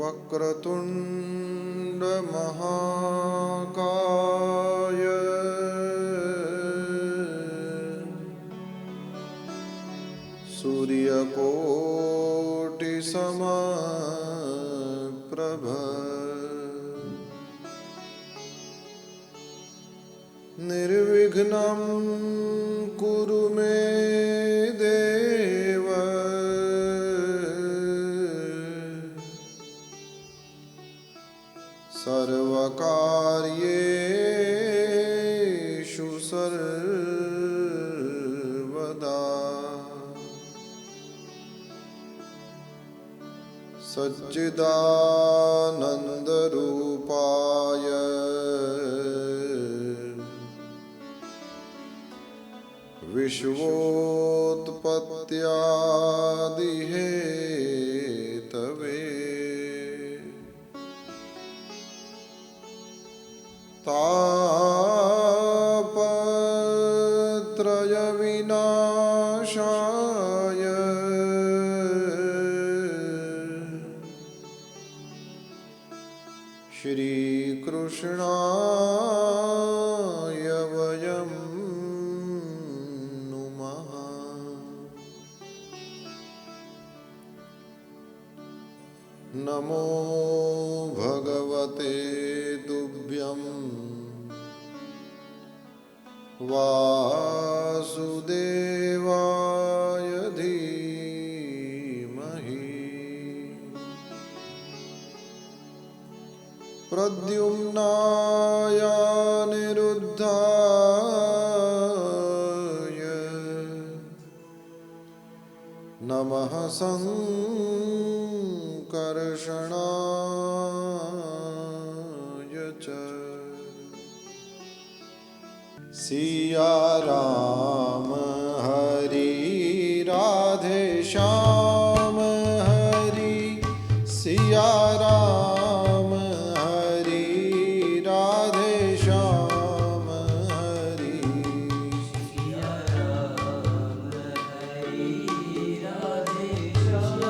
वक्रतुंड महाकाय सूर्यकोटि समप्रभ निर्विघ्नं कुरु मे देव सर्वकार्येषु सर्वदा सच्चिदानन्दरूपाय विश्वोत्पत्त्यादिहेतवे तापत्रयविनाशाय श्रीकृष्णाय वयं नुमः। नमो भगवते तुभ्यं वासुदेवाय धीमहि प्रद्युम्नाय अनिरुद्धाय नमः संकर्षणाय च। Siya Ram Hari Radhe Shyam Hari Siya Ram Hari Radhe Shyam Hari Siya Ram Hari Radhe Shyam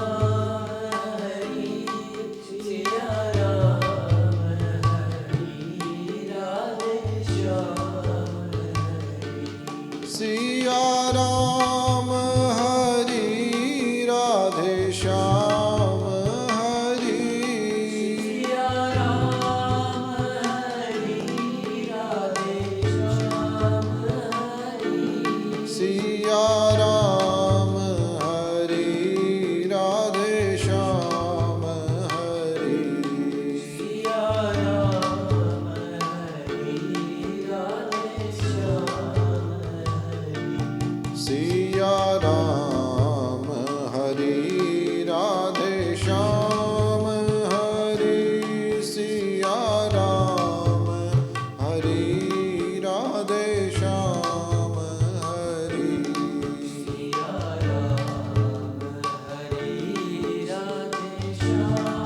Hari Siya Ram Hari Radhe Shyam Siya Ram Hari Radhe Shyam Hari Siya Ram Hari Radhe Shyam Hari Siya Ram Hari Radhe Shyam Hari Siya Ram Hari Radhe Shyam Siya Ram Hari Radhe Shyam Hari Siya Ram Hari Radhe Shyam Hari Siya Ram Hari Radhe Shyam Hari Siya Ram Hari Radhe Shyam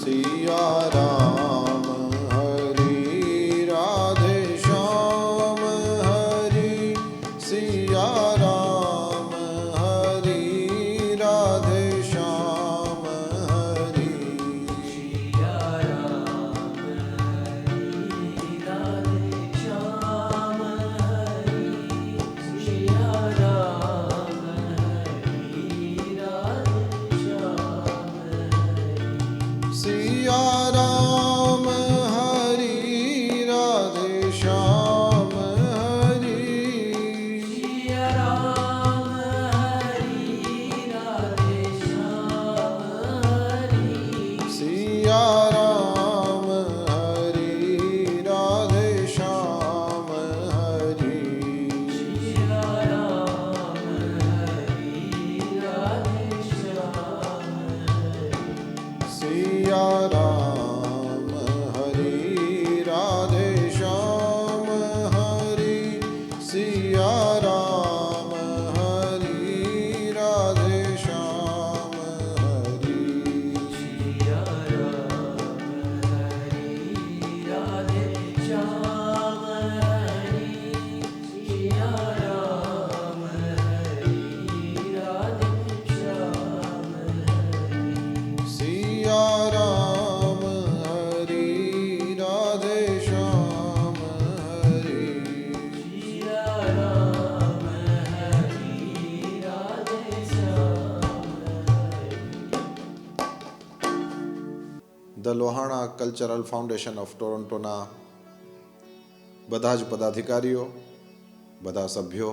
Siya Ram Hari Radhe Shyam Hari Siya Ram Hari Radhe Shyam Hari Siya Ram Hari Radhe Shyam Hari Siya Ram Hari Radhe Shyam Hari Siya Ram Hari Radhe Shyam Hari Siya Ram Hari Radhe Shyam Hari Siya Ram Hari Radhe Shyam Hari Siya Ram Hari Radhe Shyam Hari Siya Ram Hari Radhe Shyam Hari Siya Ram Hari Radhe Shyam Hari Siya Ram Hari Radhe Shyam Hari the Lohana cultural foundation of ટોરોન્ટોના બધા જ પદાધિકારીઓ, બધા સભ્યો,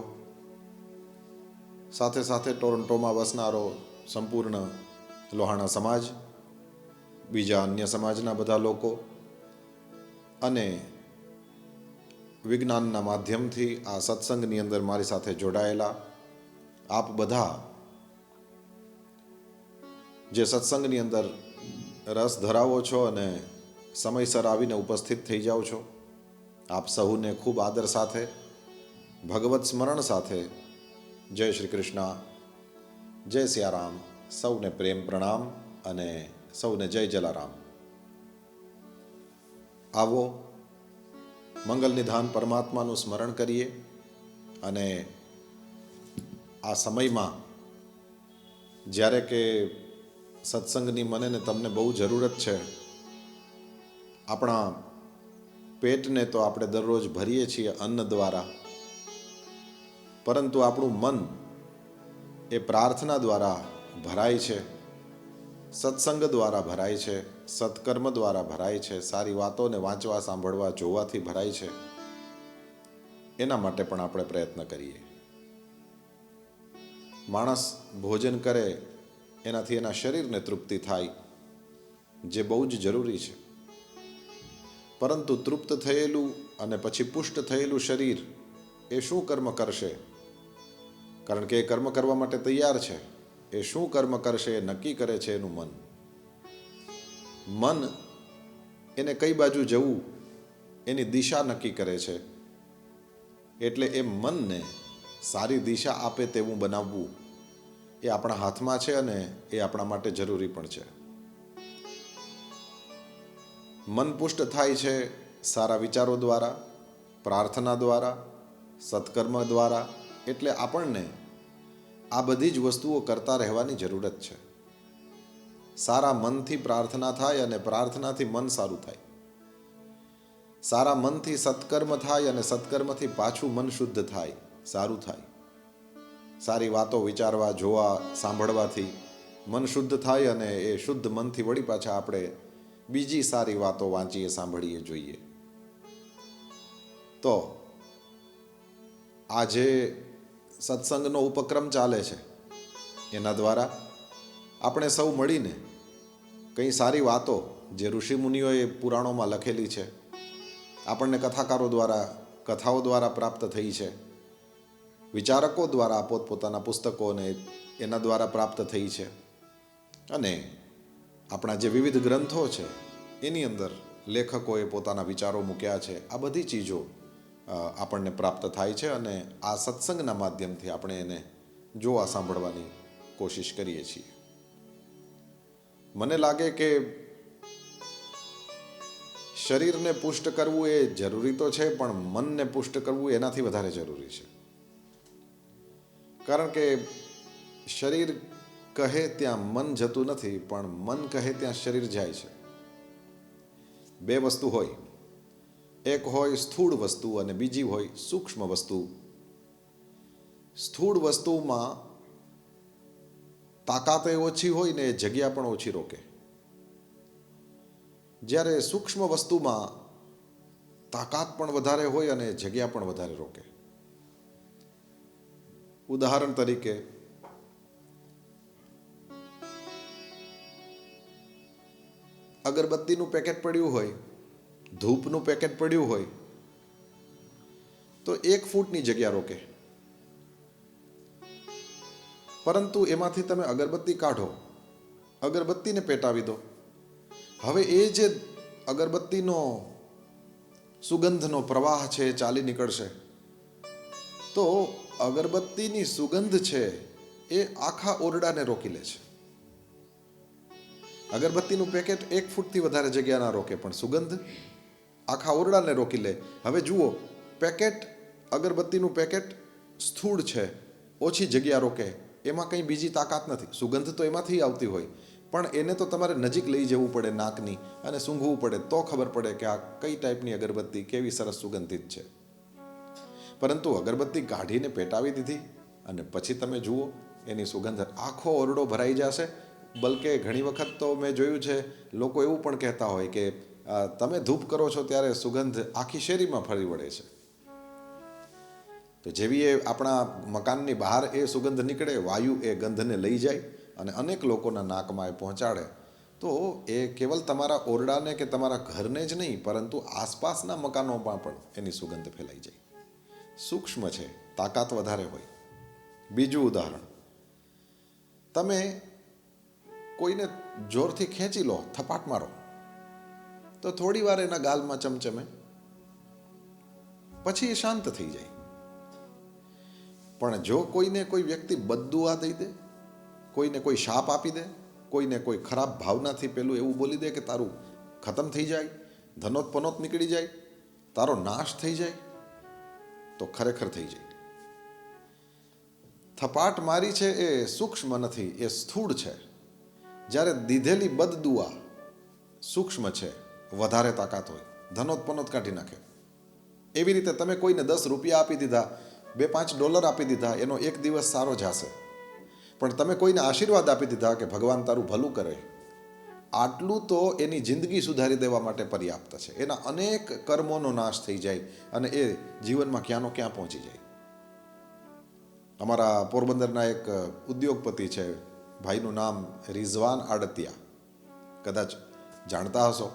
સાથે સાથે ટોરોન્ટોમાં વસનારો સંપૂર્ણ લોહાણા સમાજ, બીજા અન્ય સમાજના બધા લોકો અને વિજ્ઞાનના માધ્યમથી આ સત્સંગની અંદર મારી સાથે જોડાયેલા આપ બધા જે સત્સંગની અંદર રસ ધરાવો છો અને સમયસર આવીને ઉપસ્થિત થઈ જાઓ છો, આપ સહુને ખૂબ આદર સાથે, ભગવત સ્મરણ સાથે જય શ્રી કૃષ્ણ, જય સિયારામ, સૌને પ્રેમ પ્રણામ અને સૌને જય જલારામ. આવો મંગલ નિધાન પરમાત્માનું સ્મરણ કરીએ અને આ સમયમાં જ્યારે કે સત્સંગની મને ને તમને બહુ જરૂરત છે. આપણા પેટને તો આપણે દરરોજ ભરીએ છીએ અન્ન દ્વારા, પરંતુ આપણું મન એ પ્રાર્થના દ્વારા ભરાય છે, સત્સંગ દ્વારા ભરાય છે, સત્કર્મ દ્વારા ભરાય છે, સારી વાતોને વાંચવા, સાંભળવા, જોવાથી ભરાય છે. એના માટે પણ આપણે પ્રયત્ન કરીએ. માણસ ભોજન કરે એનાથી એના શરીરને તૃપ્તિ થાય, જે બહુ જ જરૂરી છે. પરંતુ તૃપ્ત થયેલું અને પછી પુષ્ટ થયેલું શરીર એ શું કર્મ કરશે? કારણ કે એ કર્મ કરવા માટે તૈયાર છે. એ શું કર્મ કરશે એ નક્કી કરે છે એનું મન. મન એને કઈ બાજુ જવું એની દિશા નક્કી કરે છે. એટલે એ મનને સારી દિશા આપે તેવું બનાવવું એ આપણા હાથમાં છે અને એ આપણા માટે જરૂરી પણ છે. મન પુષ્ટ થાય છે સારા વિચારો દ્વારા, પ્રાર્થના દ્વારા, સત્કર્મ દ્વારા. એટલે આપણને આ બધી જ વસ્તુઓ કરતા રહેવાની જરૂરત છે. સારા મનથી પ્રાર્થના થાય અને પ્રાર્થનાથી મન સારું થાય. સારા મનથી સત્કર્મ થાય અને સત્કર્મથી પાછું મન શુદ્ધ થાય, સારું થાય. સારી વાતો વિચારવા, જોવા, સાંભળવાથી મન શુદ્ધ થાય અને એ શુદ્ધ મનથી વળી પાછા આપણે બીજી સારી વાતો વાંચીએ, સાંભળીએ, જોઈએ. તો આ જે સત્સંગનો ઉપક્રમ ચાલે છે એના દ્વારા આપણે સૌ મળીને કંઈ સારી વાતો જે ઋષિમુનિઓએ પુરાણોમાં લખેલી છે, આપણને કથાકારો દ્વારા, કથાઓ દ્વારા પ્રાપ્ત થઈ છે, વિચારકો દ્વારા પોતપોતાના પુસ્તકોને એના દ્વારા પ્રાપ્ત થઈ છે, અને આપણા જે વિવિધ ગ્રંથો છે એની અંદર લેખકોએ પોતાના વિચારો મૂક્યા છે. આ બધી ચીજો આપણને પ્રાપ્ત થાય છે અને આ સત્સંગના માધ્યમથી આપણે એને જોવા, સાંભળવાની કોશિશ કરીએ છીએ. મને લાગે કે શરીરને પુષ્ટ કરવું એ જરૂરી તો છે, પણ મનને પુષ્ટ કરવું એનાથી વધારે જરૂરી છે. કારણ કે શરીર કહે ત્યાં મન જતું નથી, પણ મન કહે ત્યાં શરીર જાય છે. બે વસ્તુ હોય, એક હોય સ્થૂળ વસ્તુ અને બીજી હોય સૂક્ષ્મ વસ્તુ. સ્થૂળ વસ્તુમાં તાકાત ઓછી હોય ને એ જગ્યા પણ ઓછી રોકે, જ્યારે સૂક્ષ્મ વસ્તુમાં તાકાત પણ વધારે હોય અને જગ્યા પણ વધારે રોકે. ઉદાહરણ તરીકે અગરબત્તીનું પેકેટ પડ્યું હોય, ધૂપનું પેકેટ પડ્યું હોય, તો 1 ફૂટની જગ્યા રોકે. પરંતુ એમાંથી તમે અગરબત્તી કાઢો, અગરબત્તીને પેટાવી દો. હવે એ જે અગરબત્તીનો સુગંધનો પ્રવાહ છે એ ચાલી નીકળશે, તો અગરબત્તીની સુગંધ છે એ આખા ઓરડાને રોકી લે છે. અગરબત્તીનું પેકેટ 1 ફૂટથી વધારે જગ્યા ના રોકે, પણ સુગંધ આખા ઓરડાને રોકી લે. હવે જુઓ, પેકેટ, અગરબત્તીનું પેકેટ સ્થૂળ છે, ઓછી જગ્યા રોકે, એમાં કંઈ બીજી તાકાત નથી. સુગંધ તો એમાંથી આવતી હોય, પણ એને તો તમારે નજીક લઈ જવું પડે નાકની અને સૂંઘવું પડે, તો ખબર પડે કે આ કઈ ટાઈપની અગરબત્તી, કેવી સરસ સુગંધિત છે. પરંતુ અગરબત્તી કાઢીને પેટાવી દીધી અને પછી તમે જુઓ એની સુગંધ, આખો ઓરડો ભરાઈ જશે, બલકે ઘણી વખત તો મેં જોયું છે લોકો એવું પણ કહેતા હોય કે તમે ધૂપ કરો છો ત્યારે સુગંધ આખી શેરીમાં ફરી વળે છે. તો જેવી એ આપણા મકાનની બહાર એ સુગંધ નીકળે, વાયુ એ ગંધને લઈ જાય અને અનેક લોકોના નાકમાં એ પહોંચાડે, તો એ કેવલ તમારા ઓરડાને કે તમારા ઘરને જ નહીં પરંતુ આસપાસના મકાનોમાં પણ એની સુગંધ ફેલાઈ જાય. સૂક્ષ્મ છે, તાકાત વધારે હોય. બીજું ઉદાહરણ, તમે કોઈને જોરથી ખેંચી લો, થપાટ મારો, તો થોડી વાર એના ગાલમાં ચમચમે, પછી એ શાંત થઈ જાય. પણ જો કોઈને કોઈ વ્યક્તિ બદદુઆ દઈ દે, કોઈને કોઈ શાપ આપી દે, કોઈને કોઈ ખરાબ ભાવનાથી પેલું એવું બોલી દે કે તારું ખતમ થઈ જાય, ધનોત પનોત નીકળી જાય, તારો નાશ થઈ જાય, તો ખરેખર થઈ જાય. થપાટ મારી છે એ સૂક્ષ્મ નથી, એ સ્થૂળ છે. જ્યારે દીધેલી બદદુઆ સૂક્ષ્મ છે, વધારે તાકાત હોય, ધનોત પનોત કાઢી નાખે. એવી રીતે તમે કોઈને 10 રૂપિયા આપી દીધા, $2-5 આપી દીધા, એનો એક દિવસ સારો જશે. પણ તમે કોઈને આશીર્વાદ આપી દીધા કે ભગવાન તારું ભલું કરે, આટલું તો એની જિંદગી સુધારી દેવા માટે પર્યાપ્ત છે. એના અનેક કર્મોનો નાશ થઈ જાય અને એ જીવનમાં ક્યાંનો ક્યાં પહોંચી જાય. અમારા પોરબંદરના એક ઉદ્યોગપતિ છે, ભાઈનું નામ રિઝવાન આડતિયા, કદાચ જાણતા હશો.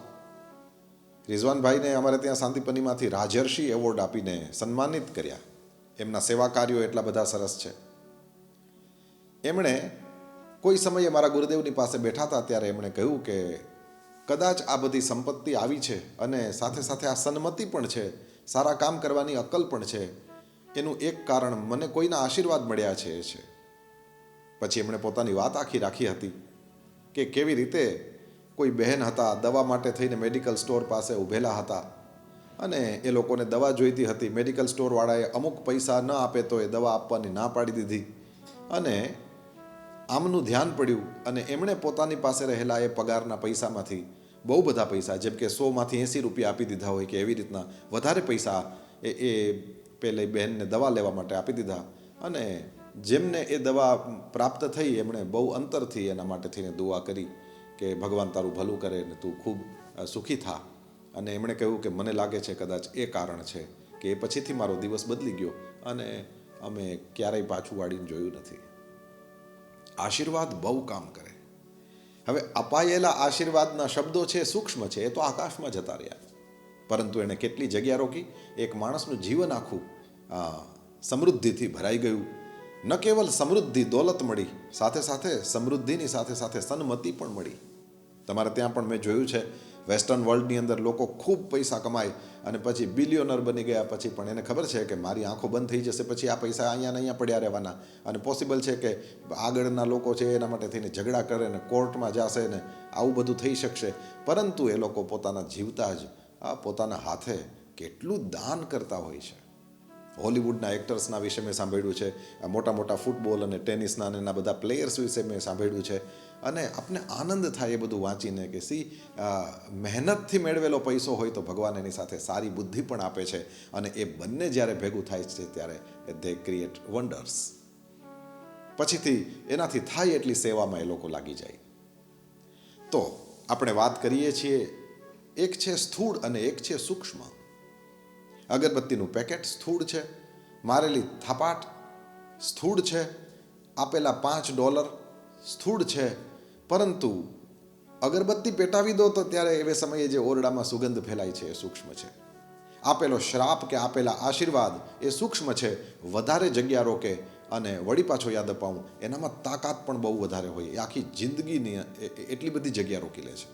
રિઝવાનભાઈને અમારે ત્યાં શાંતિપનીમાંથી રાજર્ષિ એવોર્ડ આપીને સન્માનિત કર્યા. એમના સેવા કાર્યો એટલા બધા સરસ છે. એમણે કોઈ સમયે મારા ગુરુદેવની પાસે બેઠા હતા ત્યારે એમણે કહ્યું કે કદાચ આ બધી સંપત્તિ આવી છે અને સાથે સાથે આ સન્મતિ પણ છે, સારા કામ કરવાની અક્કલ પણ છે, એનું એક કારણ મને કોઈના આશીર્વાદ મળ્યા છે એ છે. પછી એમણે પોતાની વાત આખી રાખી હતી કે કેવી રીતે કોઈ બહેન હતા, દવા માટે થઈને મેડિકલ સ્ટોર પાસે ઊભેલા હતા અને એ લોકોને દવા જોઈતી હતી. મેડિકલ સ્ટોરવાળાએ અમુક પૈસા ન આપે તો એ દવા આપવાની ના પાડી દીધી અને આમનું ધ્યાન પડ્યું અને એમણે પોતાની પાસે રહેલા એ પગારના પૈસામાંથી બહુ બધા પૈસા, જેમ કે 100માંથી 80 રૂપિયા આપી દીધા હોય કે એવી રીતના વધારે પૈસા એ પેલી બહેનને દવા લેવા માટે આપી દીધા. અને જેમને એ દવા પ્રાપ્ત થઈ એમણે બહુ અંતરથી એના માટે થઈને દુઆ કરી કે ભગવાન તારું ભલું કરે ને તું ખૂબ સુખી થા. અને એમણે કહ્યું કે મને લાગે છે કદાચ એ કારણ છે કે એ પછીથી મારો દિવસ બદલી ગયો અને અમે ક્યારેય પાછું વાળીને જોયું નથી. આશીર્વાદ બહુ કામ કરે. હવે અપાયેલા આશીર્વાદના શબ્દો છે, સૂક્ષ્મ છે, એ તો આકાશમાં જતા રહ્યા, પરંતુ એણે કેટલી જગ્યા રોકી. એક માણસનું જીવન આખું સમૃદ્ધિથી ભરાઈ ગયું. ન કેવલ સમૃદ્ધિ, દોલત મળી, સાથે સાથે સમૃદ્ધિની સાથે સાથે સન્મતિ પણ મળી. તમારે ત્યાં પણ મેં જોયું છે, વેસ્ટર્ન વર્લ્ડની અંદર લોકો ખૂબ પૈસા કમાય અને પછી બિલિયોનર બની ગયા પછી પણ એને ખબર છે કે મારી આંખો બંધ થઈ જશે પછી આ પૈસા અહીંયા ને અહીંયા પડ્યા રહેવાના, અને પોસિબલ છે કે આગળના લોકો છે એના માટે થઈને ઝઘડા કરે ને કોર્ટમાં જશે ને આવું બધું થઈ શકશે. પરંતુ એ લોકો પોતાના જીવતા જ પોતાના હાથે કેટલું દાન કરતા હોય છે. હોલિવૂડના એક્ટર્સના વિશે મેં સાંભળ્યું છે, મોટા મોટા ફૂટબોલ અને ટેનિસના અને એના બધા પ્લેયર્સ વિશે મેં સાંભળ્યું છે. અને આપણને આનંદ થાય એ બધું વાંચીને કે મહેનતથી મેળવેલો પૈસો હોય તો ભગવાન એની સાથે સારી બુદ્ધિ પણ આપે છે અને એ બંને જ્યારે ભેગું થાય છે ત્યારે દે ક્રિએટ વન્ડર્સ. પછીથી એનાથી થાય એટલી સેવામાં એ લોકો લાગી જાય. તો આપણે વાત કરીએ છીએ, એક છે સ્થૂળ અને એક છે સૂક્ષ્મ. અગરબત્તીનું પેકેટ સ્થૂળ છે, મારેલી થપાટ સ્થૂળ છે, આપેલા $5 સ્થૂળ છે, પરંતુ અગરબત્તી પેટાવી દો તો ત્યારે એવે સમયે જે ઓરડામાં સુગંધ ફેલાય છે એ સૂક્ષ્મ છે. આપેલો શ્રાપ કે આપેલા આશીર્વાદ એ સૂક્ષ્મ છે, વધારે જગ્યા રોકે. અને વળી પાછો યાદ અપાવું, એનામાં તાકાત પણ બહુ વધારે હોય. એ આખી જિંદગીની એટલી બધી જગ્યા રોકી લે છે.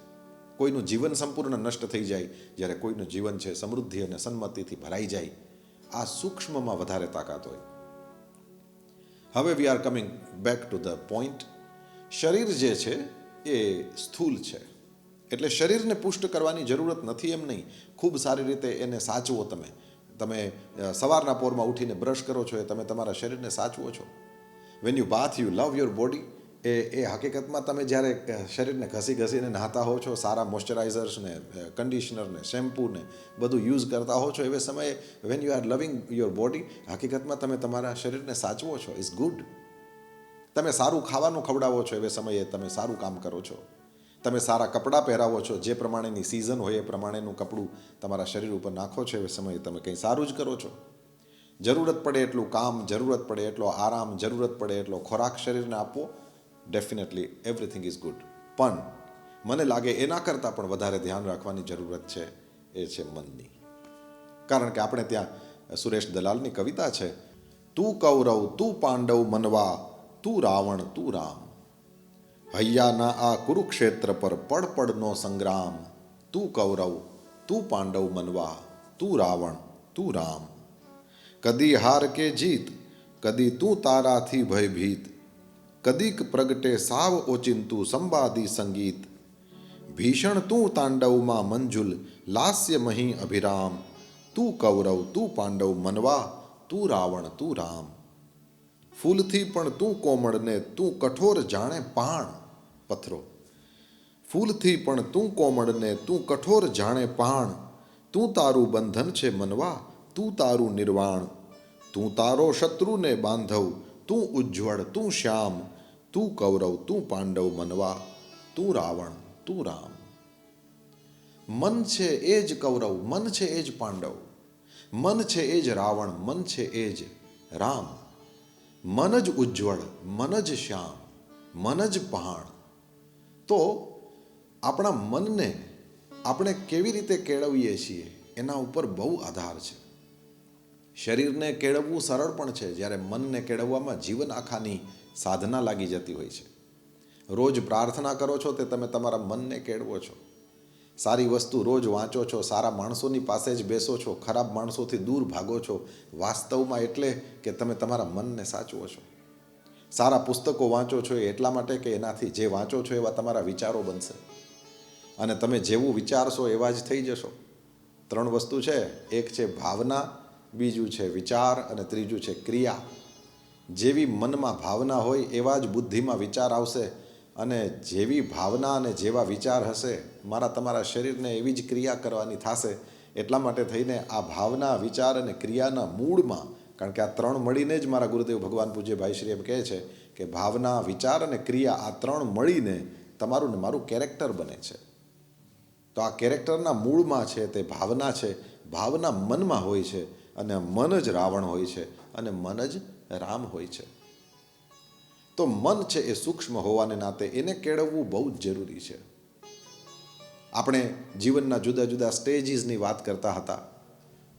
કોઈનું જીવન સંપૂર્ણ નષ્ટ થઈ જાય, જ્યારે કોઈનું જીવન છે સમૃદ્ધિ અને સન્મતિથી ભરાઈ જાય. આ સૂક્ષ્મમાં વધારે તાકાત હોય. હવે we are coming back to the point. શરીર જે છે એ સ્થૂલ છે, એટલે શરીરને પુષ્ટ કરવાની જરૂરત નથી એમ નહીં. ખૂબ સારી રીતે એને સાચવો. તમે સવારના પોરમાં ઉઠીને બ્રશ કરો છો, એ તમે તમારા શરીરને સાચવો છો. When you bath you love your body. એ હકીકતમાં તમે જ્યારે શરીરને ઘસીને નહાતા હો છો, સારા મોઇશ્ચરાઇઝર્સને, કન્ડિશનરને, શેમ્પૂને બધું યુઝ કરતા હો છો, એવે સમયે વેન યુ આર લવિંગ યોર બોડી, હકીકતમાં તમે તમારા શરીરને સાચવો છો. Is good. તમે સારું ખાવાનું ખવડાવો છો એ સમયે તમે સારું કામ કરો છો. તમે સારા કપડાં પહેરાવો છો, જે પ્રમાણેની સિઝન હોય એ પ્રમાણેનું કપડું તમારા શરીર ઉપર નાખો છો એ સમયે તમે કંઈ સારું જ કરો છો. જરૂરત પડે એટલું કામ, જરૂરત પડે એટલો આરામ, જરૂરત પડે એટલો ખોરાક શરીરને આપવો, ડેફિનેટલી એવરીથિંગ ઇઝ ગુડ. પણ મને લાગે એના કરતાં પણ વધારે ધ્યાન રાખવાની જરૂરત છે એ છે મનની. કારણ કે આપણે ત્યાં સુરેશ દલાલની કવિતા છે, તું કૌરવ તું પાંડવ મનવા, તું રાવણ તું રામ. હૈયાના આ કુરુક્ષેત્ર પર પડ પડનો સંગ્રામ. તું કૌરવ તું પાંડવ મનવા, તું રાવણ તું રામ. કદી હાર કે જીત, કદી તું તારાથી ભયભીત. કદીક પ્રગટે સાવ ઓચિંતું સંવાદી સંગીત. ભીષણ તું તાંડવમાં મંજુલ, લાસ્ય મહી અભિરામ. તું કૌરવ તું પાંડવ મનવા, તું રાવણ તું રામ. ફૂલથી પણ તું કોમળ ને તું કઠોર જાણે પાણ. પથરો. ફૂલથી પણ તું કોમળ ને તું કઠોર જાણે પાણ. તું તારું બંધન છે મનવા, તું તારું નિર્વાણ. તું તારો શત્રુને બાંધવ, તું ઉજ્જવળ તું શ્યામ. તું કૌરવ તું પાંડવ મનવા, તું રાવણ તું રામ. મન છે એ જ કૌરવ, મન છે એ જ પાંડવ, મન છે એ જ રાવણ, મન છે એ જ રામ. મન જ ઉજ્જવળ, મન જ શ્યામ, મન જ પહાણ. તો આપણા મનને આપણે કેવી રીતે કેળવીએ છીએ એના ઉપર બહુ આધાર છે. શરીરને કેળવવું સરળ પણ છે, જ્યારે મનને કેળવવામાં જીવન આખાની સાધના લાગી જતી હોય છે. રોજ પ્રાર્થના કરો છો તે તમે તમારા મનને કેળવો છો. સારી વસ્તુ રોજ વાંચો છો, સારા માણસોની પાસે જ બેસો છો, ખરાબ માણસોથી દૂર ભાગો છો. વાસ્તવમાં એટલે કે તમે તમારા મનને સાચવો છો. સારા પુસ્તકો વાંચો છો એ એટલા માટે કે એનાથી જે વાંચો છો એવા તમારા વિચારો બનશે અને તમે જેવું વિચારશો એવા જ થઈ જશો. 3 વસ્તુ છે, એક છે ભાવના, બીજું છે વિચાર અને ત્રીજું છે ક્રિયા. જેવી મનમાં ભાવના હોય એવા જ બુદ્ધિમાં વિચાર આવશે અને જેવી ભાવના અને જેવા વિચાર હશે મારા તમારા શરીરને એવી જ ક્રિયા કરવાની થશે. એટલા માટે થઈને આ ભાવના, વિચાર અને ક્રિયાના મૂળમાં, કારણ કે આ 3 મળીને જ મારા ગુરુદેવ ભગવાન પૂજ્ય ભાઈ શ્રી એમ કહે છે કે ભાવના, વિચાર અને ક્રિયા આ 3 મળીને તમારું ને મારું કેરેક્ટર બને છે. તો આ કેરેક્ટરના મૂળમાં છે તે ભાવના છે. ભાવના મનમાં હોય છે અને મન જ રાવણ હોય છે અને મન જ રામ હોય છે. તો મન છે એ સૂક્ષ્મ હોવાને નાતે એને કેળવવું બહુ જ જરૂરી છે. આપણે જીવનના જુદા જુદા સ્ટેજીસની વાત કરતા હતા.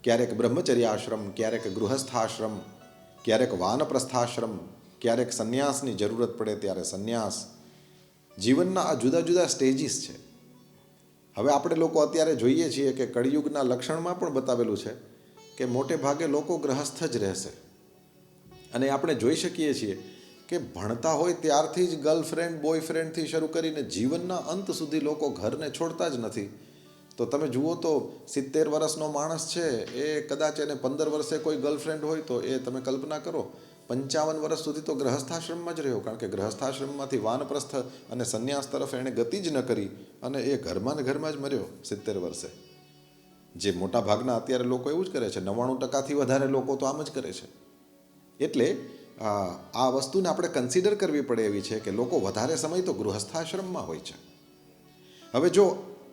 ક્યારેક બ્રહ્મચર્ય આશ્રમ, ક્યારેક ગૃહસ્થાશ્રમ, ક્યારેક વાનપ્રસ્થાશ્રમ, ક્યારેક સંન્યાસની જરૂરત પડે ત્યારે સંન્યાસ. જીવનના આ જુદા જુદા સ્ટેજીસ છે. હવે આપણે લોકો અત્યારે જોઈએ છીએ કે કળિયુગના લક્ષણમાં પણ બતાવેલું છે કે મોટે ભાગે લોકો ગ્રહસ્થ જ રહેશે. અને આપણે જોઈ શકીએ છીએ કે ભણતા હોય ત્યારથી જ ગર્લફ્રેન્ડ, બોયફ્રેન્ડથી શરૂ કરીને જીવનના અંત સુધી લોકો ઘરને છોડતા જ નથી. તો તમે જુઓ તો 70 વર્ષનો માણસ છે એ કદાચ એને 15 વર્ષે કોઈ ગર્લફ્રેન્ડ હોય તો એ તમે કલ્પના કરો 55 વર્ષ સુધી તો ગ્રહસ્થાશ્રમમાં જ રહ્યો. કારણ કે ગ્રહસ્થાશ્રમમાંથી વાનપ્રસ્થ અને સંન્યાસ તરફ એણે ગતિ જ ન કરી અને એ ઘરમાં ને ઘરમાં જ મર્યો 70 વર્ષે. જે મોટા ભાગના અત્યારે લોકો એવું જ કરે છે. 99%થી વધારે લોકો તો આમ જ કરે છે. એટલે આ વસ્તુને આપણે કન્સિડર કરવી પડે એવી છે કે લોકો વધારે સમય તો ગૃહસ્થાશ્રમમાં હોય છે. હવે જો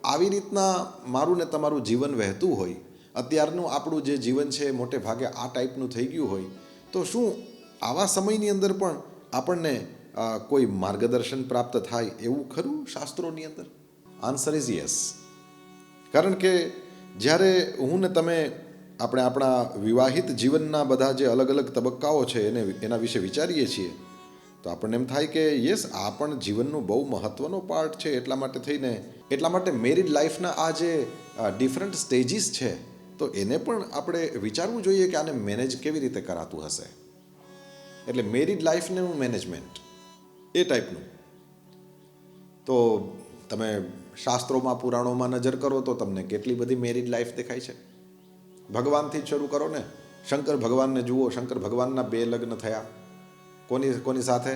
આવી રીતના મારું ને તમારું જીવન વહેતું હોય, અત્યારનું આપણું જે જીવન છે મોટે ભાગે આ ટાઈપનું થઈ ગયું હોય, તો શું આવા સમયની અંદર પણ આપણને કોઈ માર્ગદર્શન પ્રાપ્ત થાય એવું ખરું શાસ્ત્રોની અંદર? Answer is yes. કારણ કે જ્યારે હું ને તમે આપણે આપણા વિવાહિત જીવનના બધા જે અલગ અલગ તબક્કાઓ છે એના વિશે વિચારીએ છીએ તો આપણને એમ થાય કે યસ, આ પણ જીવનનું બહુ મહત્ત્વનો પાર્ટ છે. એટલા માટે મેરિડ લાઈફના આ જે ડિફરન્ટ સ્ટેજીસ છે તો એને પણ આપણે વિચારવું જોઈએ કે આને મેનેજ કેવી રીતે કરાતું હશે. એટલે મેરિડ લાઈફનું મેનેજમેન્ટ એ ટાઈપનું. તો તમે શાસ્ત્રોમાં, પુરાણોમાં નજર કરો તો તમને કેટલી બધી મેરિડ લાઈફ દેખાય છે. ભગવાનથી જ શરૂ કરો ને. શંકર ભગવાનને જુઓ. શંકર ભગવાનના 2 લગ્ન થયા. કોની સાથે?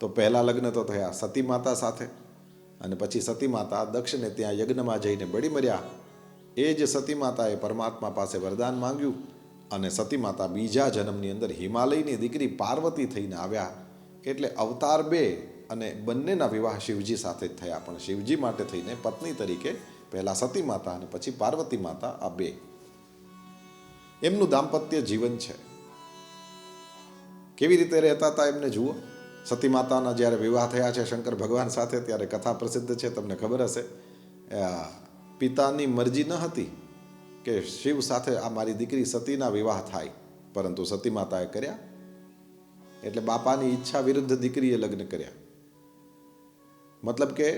તો પહેલા લગ્ન તો થયા સતી માતા સાથે અને પછી સતી માતા દક્ષને ત્યાં યજ્ઞમાં જઈને બળી મર્યા. એ જ સતી માતાએ પરમાત્મા પાસે વરદાન માંગ્યું અને સતી માતા બીજા જન્મની અંદર હિમાલયની દીકરી પાર્વતી થઈને આવ્યા એટલે અવતાર બે અને બંનેના વિવાહ શિવજી સાથે જ થયા, પણ શિવજી માટે થઈને પત્ની તરીકે પહેલા સતી માતા અને પછી પાર્વતી માતા, આ બે એમનું દાંપત્ય જીવન છે. કેવી રીતે રહેતા હતા એમને જુઓ. સતી માતાના જ્યારે વિવાહ થયા છે શંકર ભગવાન સાથે, ત્યારે કથા પ્રસિદ્ધ છે, તમને ખબર હશે. પિતાની મરજી ન હતી કે શિવ સાથે આ મારી દીકરી સતીના વિવાહ થાય, પરંતુ સતી માતાએ કર્યા. એટલે બાપાની ઈચ્છા વિરુદ્ધ દીકરીએ લગ્ન કર્યા. મતલબ કે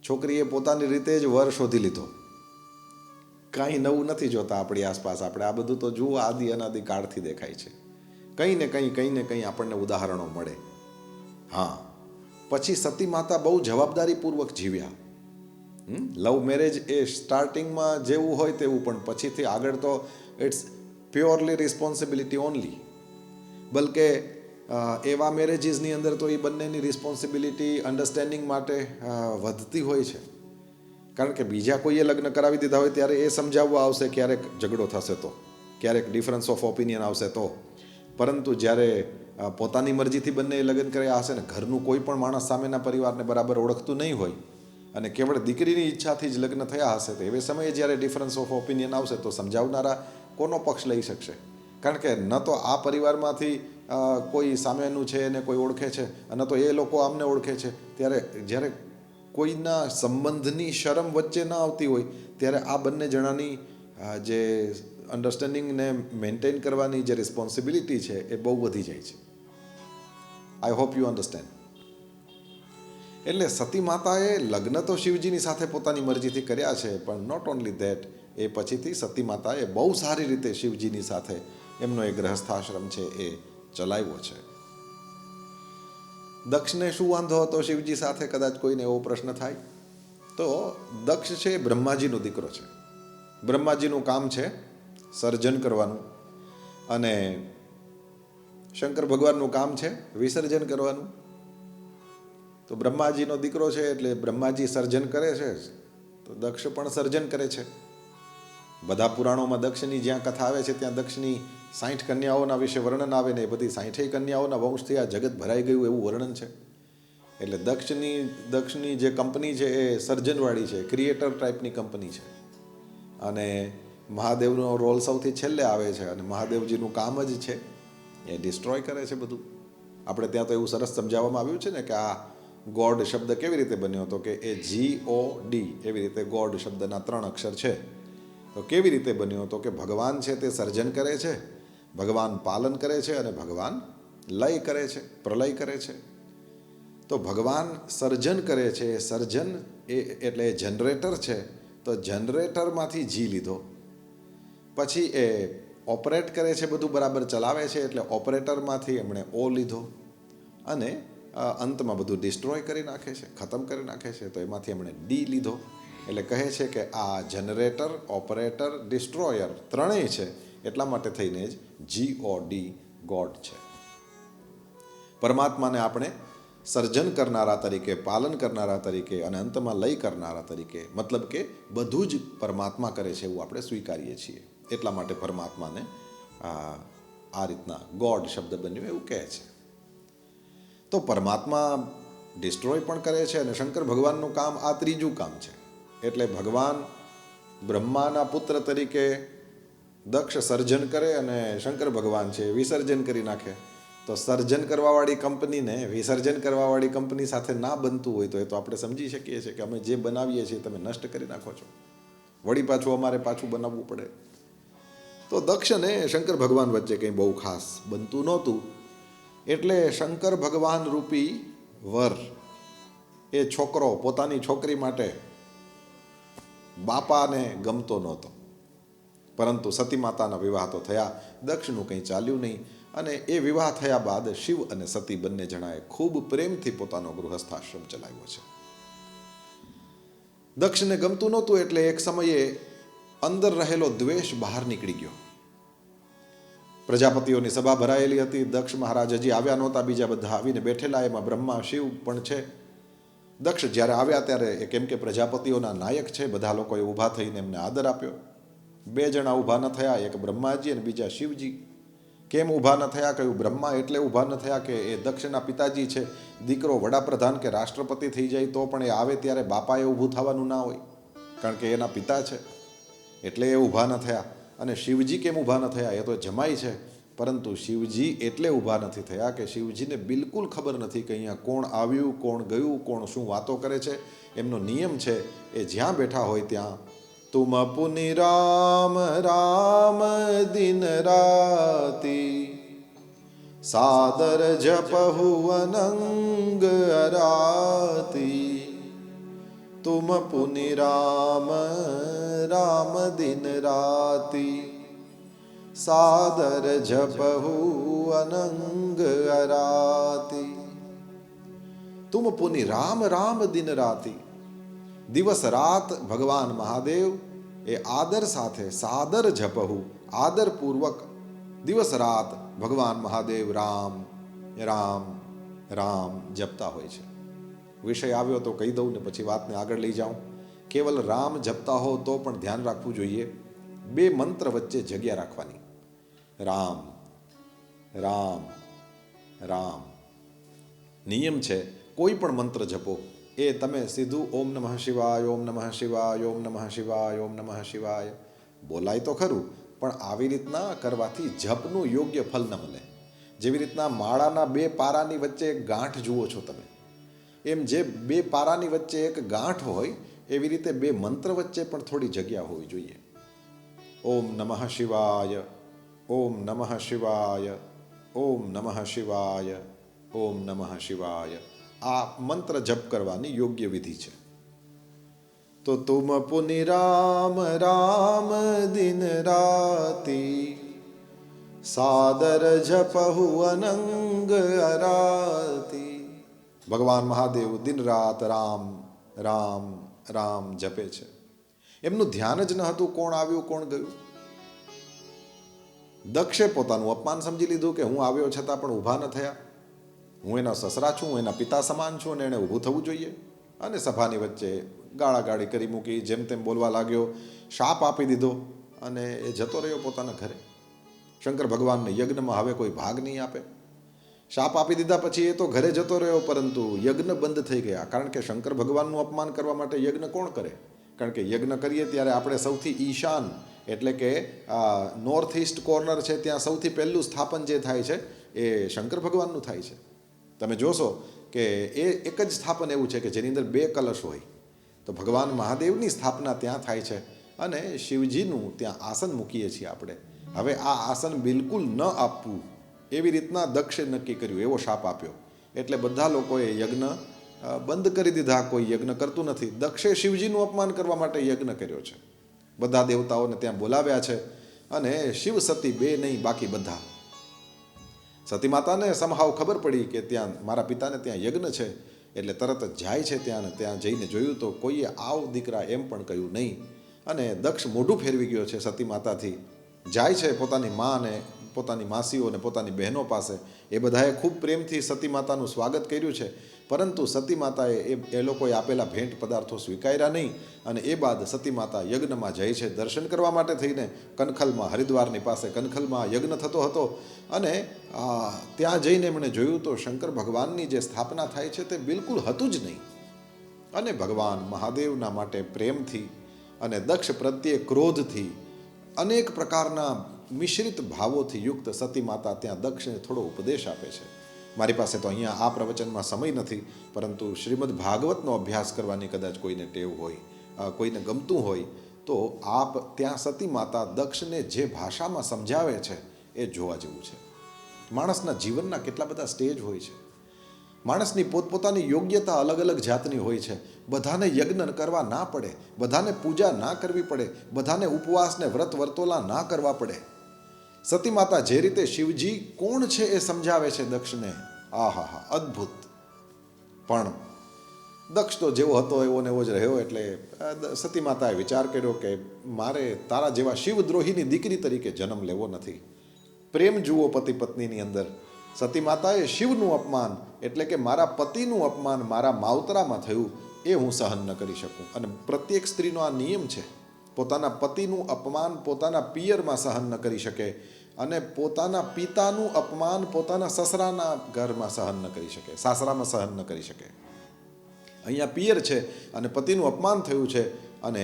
છોકરીએ પોતાની રીતે જ વર શોધી લીધો. કાંઈ નવું નથી જોતા આપણી આસપાસ. આપણે આ બધું તો જુઓ આદિ અનાદિ કાળથી દેખાય છે. કંઈ ને કંઈ આપણને ઉદાહરણો મળે. હા, પછી સતી માતા બહુ જવાબદારીપૂર્વક જીવ્યા. લવ મેરેજ એ સ્ટાર્ટિંગમાં જેવું હોય તેવું, પણ પછીથી આગળ તો ઇટ્સ પ્યોરલી રિસ્પોન્સિબિલિટી ઓનલી. બલકે એવા મેરેજીસની અંદર તો એ બંનેની રિસ્પોન્સિબિલિટી અન્ડરસ્ટેન્ડિંગ માટે વધતી હોય છે. કારણ કે બીજા કોઈએ લગ્ન કરાવી દીધા હોય ત્યારે એ સમજાવવા આવશે, ક્યારેક ઝઘડો થશે તો, ક્યારેક ડિફરન્સ ઓફ ઓપિનિયન આવશે તો. પરંતુ જ્યારે પોતાની મરજીથી બંને લગ્ન કર્યા હશે ને, ઘરનું કોઈ પણ માણસ સામેના પરિવારને બરાબર ઓળખતું નહીં હોય અને કેવળ દીકરીની ઈચ્છાથી જ લગ્ન થયા હશે, તો એવે સમયે જ્યારે ડિફરન્સ ઓફ ઓપિનિયન આવશે તો સમજાવનારા કોનો પક્ષ લઈ શકશે? કારણ કે ન તો આ પરિવારમાંથી કોઈ સામેનું છે એને કોઈ ઓળખે છે, ન તો એ લોકો આમને ઓળખે છે. ત્યારે જ્યારે કોઈના સંબંધની શરમ વચ્ચે ન આવતી હોય ત્યારે આ બંને જણાની જે અન્ડરસ્ટેન્ડિંગને મેન્ટેન કરવાની જે રિસ્પોન્સિબિલિટી છે એ બહુ વધી જાય છે. I hope you understand. એટલે સતી માતાએ લગ્ન તો શિવજીની સાથે પોતાની મરજીથી કર્યા છે, પણ નોટ ઓનલી ધેટ, એ પછીથી સતી માતાએ બહુ સારી રીતે શિવજીની સાથે એમનો એ ગ્રહસ્થાશ્રમ છે એ ચલાવ્યો છે. દક્ષને શું વાંધો હતો શિવજી સાથે? કદાચ કોઈને એવો પ્રશ્ન થાય તો દક્ષ છે બ્રહ્માજીનો દીકરો છે. બ્રહ્માજીનું કામ છે સર્જન કરવાનું અને શંકર ભગવાનનું કામ છે વિસર્જન કરવાનું. તો બ્રહ્માજીનો દીકરો છે એટલે બ્રહ્માજી સર્જન કરે છે તો દક્ષ પણ સર્જન કરે છે. બધા પુરાણોમાં દક્ષની જ્યાં કથા આવે છે ત્યાં દક્ષની 60 કન્યાઓના વિશે વર્ણન આવે ને એ બધી 60 કન્યાઓના વંશથી આ જગત ભરાઈ ગયું એવું વર્ણન છે. એટલે દક્ષની જે કંપની છે એ સર્જનવાળી છે, ક્રિએટર ટાઈપની કંપની છે. અને મહાદેવનો રોલ સૌથી છેલ્લે આવે છે અને મહાદેવજીનું કામ જ છે એ ડિસ્ટ્રોય કરે છે બધું. આપણે ત્યાં તો એવું સરસ સમજાવવામાં આવ્યું છે ને કે આ ગોડ શબ્દ કેવી રીતે બન્યો હતો, કે એ GOD એવી રીતે ગોડ શબ્દના 3 અક્ષર છે. તો કેવી રીતે બન્યો હતો કે ભગવાન છે તે સર્જન કરે છે, ભગવાન પાલન કરે છે અને ભગવાન લય કરે છે, પ્રલય કરે છે. તો ભગવાન સર્જન કરે છે, સર્જન એટલે જનરેટર છે, તો જનરેટરમાંથી જી લીધો, પછી એ ઓપરેટ કરે છે, બધું બરાબર ચલાવે છે એટલે ઓપરેટરમાંથી એમણે ઓ લીધો અને અંતમાં બધું ડિસ્ટ્રોય કરી નાખે છે, ખતમ કરી નાખે છે, તો એમાંથી એમણે ડી લીધો. એટલે કહે છે કે આ જનરેટર, ઓપરેટર, ડિસ્ટ્રોયર ત્રણેય છે, એટલા માટે થઈને જ GOD ગોડ છે. પરમાત્માને આપણે સર્જન કરનારા તરીકે, પાલન કરનારા તરીકે અને અંતમાં લય કરનારા તરીકે, મતલબ કે બધું જ પરમાત્મા કરે છે એવું આપણે સ્વીકારીએ છીએ. એટલા માટે પરમાત્માને આ રીતના ગોડ શબ્દ બન્યો એવું કહે છે. તો પરમાત્મા ડિસ્ટ્રોય પણ કરે છે અને શંકર ભગવાનનું કામ આ ત્રીજું કામ છે. એટલે ભગવાન બ્રહ્માના પુત્ર તરીકે દક્ષ સર્જન કરે અને શંકર ભગવાન છે વિસર્જન કરી નાખે. તો સર્જન કરવાવાળી કંપનીને વિસર્જન કરવાવાળી કંપની સાથે ના બનતું હોય તો એ તો આપણે સમજી શકીએ છીએ કે અમે જે બનાવીએ છીએ તમે નષ્ટ કરી નાખો છો, વળી પાછું અમારે પાછું બનાવવું પડે. તો દક્ષ અને શંકર ભગવાન વચ્ચે કંઈ બહુ ખાસ બનતું નહોતું. એટલે શંકર ભગવાન રૂપી વર એ છોકરો પોતાની છોકરી માટે બાપાને ગમતો નહોતો, પરંતુ સતી માતાના વિવાહ તો થયા, દક્ષનું કંઈ ચાલ્યું નહીં. અને એ વિવાહ થયા બાદ શિવ અને સતી બંને જણાએ ખૂબ પ્રેમથી પોતાનો ગૃહસ્થાશ્રમ ચલાવ્યો છે. દક્ષને ગમતું નહોતું એટલે એક સમયે અંદર રહેલો દ્વેષ બહાર નીકળી ગયો. પ્રજાપતિઓની સભા ભરાયેલી હતી, દક્ષ મહારાજ હજી આવ્યા નહોતા, બીજા બધા આવીને બેઠેલા, એમાં બ્રહ્મા શિવ પણ છે. દક્ષ જ્યારે આવ્યા ત્યારે કેમ કે પ્રજાપતિઓના નાયક છે, બધા લોકોએ ઊભા થઈને એમને આદર આપ્યો. 2 જણા ઊભા ન થયા, એક બ્રહ્માજી અને બીજા શિવજી. કેમ ઊભા ન થયા, કહ્યું બ્રહ્મા એટલે ઊભા ન થયા કે એ દક્ષના પિતાજી છે, દીકરો વડાપ્રધાન કે રાષ્ટ્રપતિ થઈ જાય તો પણ એ આવે ત્યારે બાપાએ ઊભું થવાનું ના હોય, કારણ કે એના પિતા છે એટલે એ ઊભા ન થયા. અને શિવજી કેમ ઊભા ન થયા, એ તો જમાઈ છે, પરંતુ શિવજી એટલે ઊભા નથી થયા કે શિવજીને બિલકુલ ખબર નથી કે અહીંયા કોણ આવ્યું, કોણ ગયું, કોણ શું વાતો કરે છે. એમનો નિયમ છે એ જ્યાં બેઠા હોય ત્યાં તુમ પુનિ રામ રામ દિન રાતી સાદર જપહુ અનંગ અરાતી. તુમ પુનિ રામ રામ દિન રાતી સાદર જપહુ અનંગ અરાતી. તુમ પુનિ રામ રામ દિન રાતી. દિવસ રાત ભગવાન મહાદેવ એ આદર સાથે સાદર જપહુ, આદરપૂર્વક દિવસ રાત ભગવાન મહાદેવ રામ રામ રામ જપતા હોય છે. વિષય આવ્યો તો કહી દઉં ને પછી વાતને આગળ લઈ જાઉં. કેવલ રામ જપતા હો તો પણ ધ્યાન રાખવું જોઈએ, બે મંત્ર વચ્ચે જગ્યા રાખવાની. રામ રામ રામ. નિયમ છે કોઈ પણ મંત્ર જપો એ તમે સીધું ઓમ નમઃ શિવાય, ઓમ નમઃ શિવાય, ઓમ નમઃ શિવાય, ઓમ નમઃ શિવાય બોલાય તો ખરું, પણ આવી રીતના કરવાથી જપનું યોગ્ય ફલ ન મળે. જેવી રીતના માળાના બે પારાની વચ્ચે એક ગાંઠ જુઓ છો તમે, એમ જે બે પારાની વચ્ચે એક ગાંઠ હોય એવી રીતે બે મંત્ર વચ્ચે પણ થોડી જગ્યા હોવી જોઈએ. ઓમ નમઃ શિવાય, ઓમ નમઃ શિવાય, ઓમ નમઃ શિવાય, ઓમ નમઃ શિવાય. આ મંત્ર જપ કરવાની યોગ્ય વિધિ છે. તો તુમ પુનિ રામ રામ દિન રાતી સાદર જપહુ અનંગ અરાતી. ભગવાન મહાદેવ દિન રાત રામ રામ રામ જપે છે. એમનું ધ્યાન જ ન હતું કોણ આવ્યું કોણ ગયું. દક્ષે પોતાનું અપમાન સમજી લીધું કે હું આવ્યો છતાં પણ ઊભા ન થયા, હું એના સસરા છું, એના પિતા સમાન છું અને એણે ઊભું થવું જોઈએ. અને સભાની વચ્ચે ગાળાગાળી કરી મૂકી, જેમ તેમ બોલવા લાગ્યો, શાપ આપી દીધો અને એ જતો રહ્યો પોતાના ઘરે. શંકર ભગવાનને યજ્ઞમાં હવે કોઈ ભાગ નહીં આપે. શાપ આપી દીધા પછી એ તો ઘરે જતો રહ્યો, પરંતુ યજ્ઞ બંધ થઈ ગયા. કારણ કે શંકર ભગવાનનું અપમાન કરવા માટે યજ્ઞ કોણ કરે? કારણ કે યજ્ઞ કરીએ ત્યારે આપણે સૌથી ઈશાન એટલે કે નોર્થ ઇસ્ટ કોર્નર છે ત્યાં સૌથી પહેલું સ્થાપન જે થાય છે એ શંકર ભગવાનનું થાય છે. તમે જોશો કે એ એક જ સ્થાપન એવું છે કે જેની અંદર બે કલશ હોય. તો ભગવાન મહાદેવની સ્થાપના ત્યાં થાય છે અને શિવજીનું ત્યાં આસન મૂકીએ છીએ આપણે. હવે આ આસન બિલકુલ ન આપવું એવી રીતના દક્ષે નક્કી કર્યું, એવો શાપ આપ્યો. એટલે બધા લોકોએ યજ્ઞ બંધ કરી દીધા, કોઈ યજ્ઞ કરતું નથી. દક્ષે શિવજીનું અપમાન કરવા માટે યજ્ઞ કર્યો છે. બધા દેવતાઓને ત્યાં બોલાવ્યા છે અને શિવ સતી બે નહીં બાકી બધા. સતી માતાને સમહાવ ખબર પડી કે ત્યાં મારા પિતાને ત્યાં યજ્ઞ છે, એટલે તરત જ જાય છે ત્યાં. ત્યાં જઈને જોયું તો કોઈએ આવ દીકરા એમ પણ કહ્યું નહીં. અને દક્ષ મોઢું ફેરવી ગયો છે સતી માતાથી. જાય છે પોતાની માને, પોતાની માસીઓ અને પોતાની બહેનો પાસે. એ બધાએ ખૂબ પ્રેમથી સતી માતાનું સ્વાગત કર્યું છે, પરંતુ સતી માતાએ એ લોકોએ આપેલા ભેટ પદાર્થો સ્વીકાર્યા નહીં. અને એ બાદ સતી માતા યજ્ઞમાં જાય છે દર્શન કરવા માટે થઈને. કનખલમાં, હરિદ્વારની પાસે કનખલમાં યજ્ઞ થતો હતો અને ત્યાં જઈને એમણે જોયું તો શંકર ભગવાનની જે સ્થાપના થાય છે તે બિલકુલ હતું જ નહીં. અને ભગવાન મહાદેવના માટે પ્રેમથી અને દક્ષ પ્રત્યે ક્રોધથી અનેક પ્રકારના મિશ્રિત ભાવોથી યુક્ત સતી માતા ત્યાં દક્ષને થોડો ઉપદેશ આપે છે. મારી પાસે તો અહીંયા આ પ્રવચનમાં સમય નથી, પરંતુ શ્રીમદ ભાગવતનો અભ્યાસ કરવાની કદાચ કોઈને ટેવ હોય, કોઈને ગમતું હોય તો આપ ત્યાં સતી માતા દક્ષને જે ભાષામાં સમજાવે છે એ જોવા જેવું છે. માણસના જીવનના કેટલા બધા સ્ટેજ હોય છે. માણસની પોતપોતાની યોગ્યતા અલગ અલગ જાતની હોય છે. બધાને યજ્ઞ કરવા ના પડે, બધાને પૂજા ના કરવી પડે, બધાને ઉપવાસને વ્રત વર્તોલા ના કરવા પડે. સતી માતા જે રીતે શિવજી કોણ છે એ સમજાવે છે દક્ષને, આહા અદ્ભુત. પણ દક્ષ તો જેવો હતો એવો ને એવો જ રહ્યો. એટલે સતી માતાએ વિચાર કર્યો કે મારે તારા જેવા શિવદ્રોહીની દીકરી તરીકે જન્મ લેવો નથી. પ્રેમ જુઓ પતિ પત્નીની અંદર. સતી માતાએ શિવનું અપમાન એટલે કે મારા પતિનું અપમાન મારા માવતરામાં થયું એ હું સહન ન કરી શકું. અને પ્રત્યેક સ્ત્રીનો આ નિયમ છે, પોતાના પતિનું અપમાન પોતાના પિયરમાં સહન ન કરી શકે અને પોતાના પિતાનું અપમાન પોતાના સસરાના ઘરમાં સહન ન કરી શકે, સાસરામાં સહન ન કરી શકે. અહીંયા પિયર છે અને પતિનું અપમાન થયું છે અને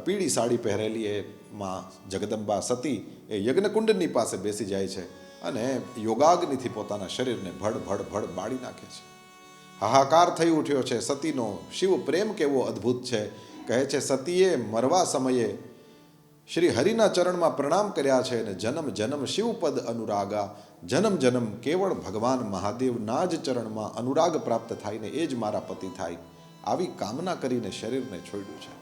પીળી સાડી પહેરેલી એ માં જગદંબા સતી એ યજ્ઞકુંડની પાસે બેસી જાય છે અને યોગાગ્નિથી પોતાના શરીરને ભડ ભડ ભડ બાળી નાખે છે. હાહાકાર થઈ ઉઠ્યો છે. સતીનો શિવ પ્રેમ કેવો અદ્ભુત છે. કહે છે સતીએ મરવા સમયે શ્રી હરિના ચરણમાં પ્રણામ કર્યા છે અને જન્મ જન્મ શિવપદ અનુરાગા, જન્મ જન્મ કેવળ ભગવાન મહાદેવના જ ચરણમાં અનુરાગ પ્રાપ્ત થાય ને એ જ મારા પતિ થાય, આવી કામના કરીને શરીરને છોડ્યું છે.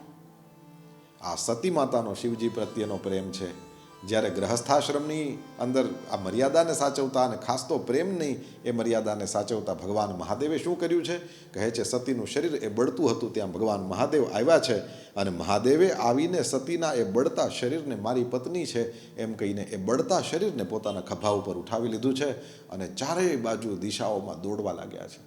આ સતી માતાનો શિવજી પ્રત્યેનો પ્રેમ છે. જ્યારે ગ્રહસ્થાશ્રમની અંદર આ મર્યાદાને સાચવતા અને ખાસ તો પ્રેમની એ મર્યાદાને સાચવતા ભગવાન મહાદેવે શું કર્યું છે? કહે છે સતીનું શરીર એ બળતું હતું, ત્યાં ભગવાન મહાદેવ આવ્યા છે અને મહાદેવે આવીને સતીના એ બળતા શરીરને મારી પત્ની છે એમ કહીને એ બળતા શરીરને પોતાના ખભા ઉપર ઉઠાવી લીધું છે અને ચારેય બાજુ દિશાઓમાં દોડવા લાગ્યા છે.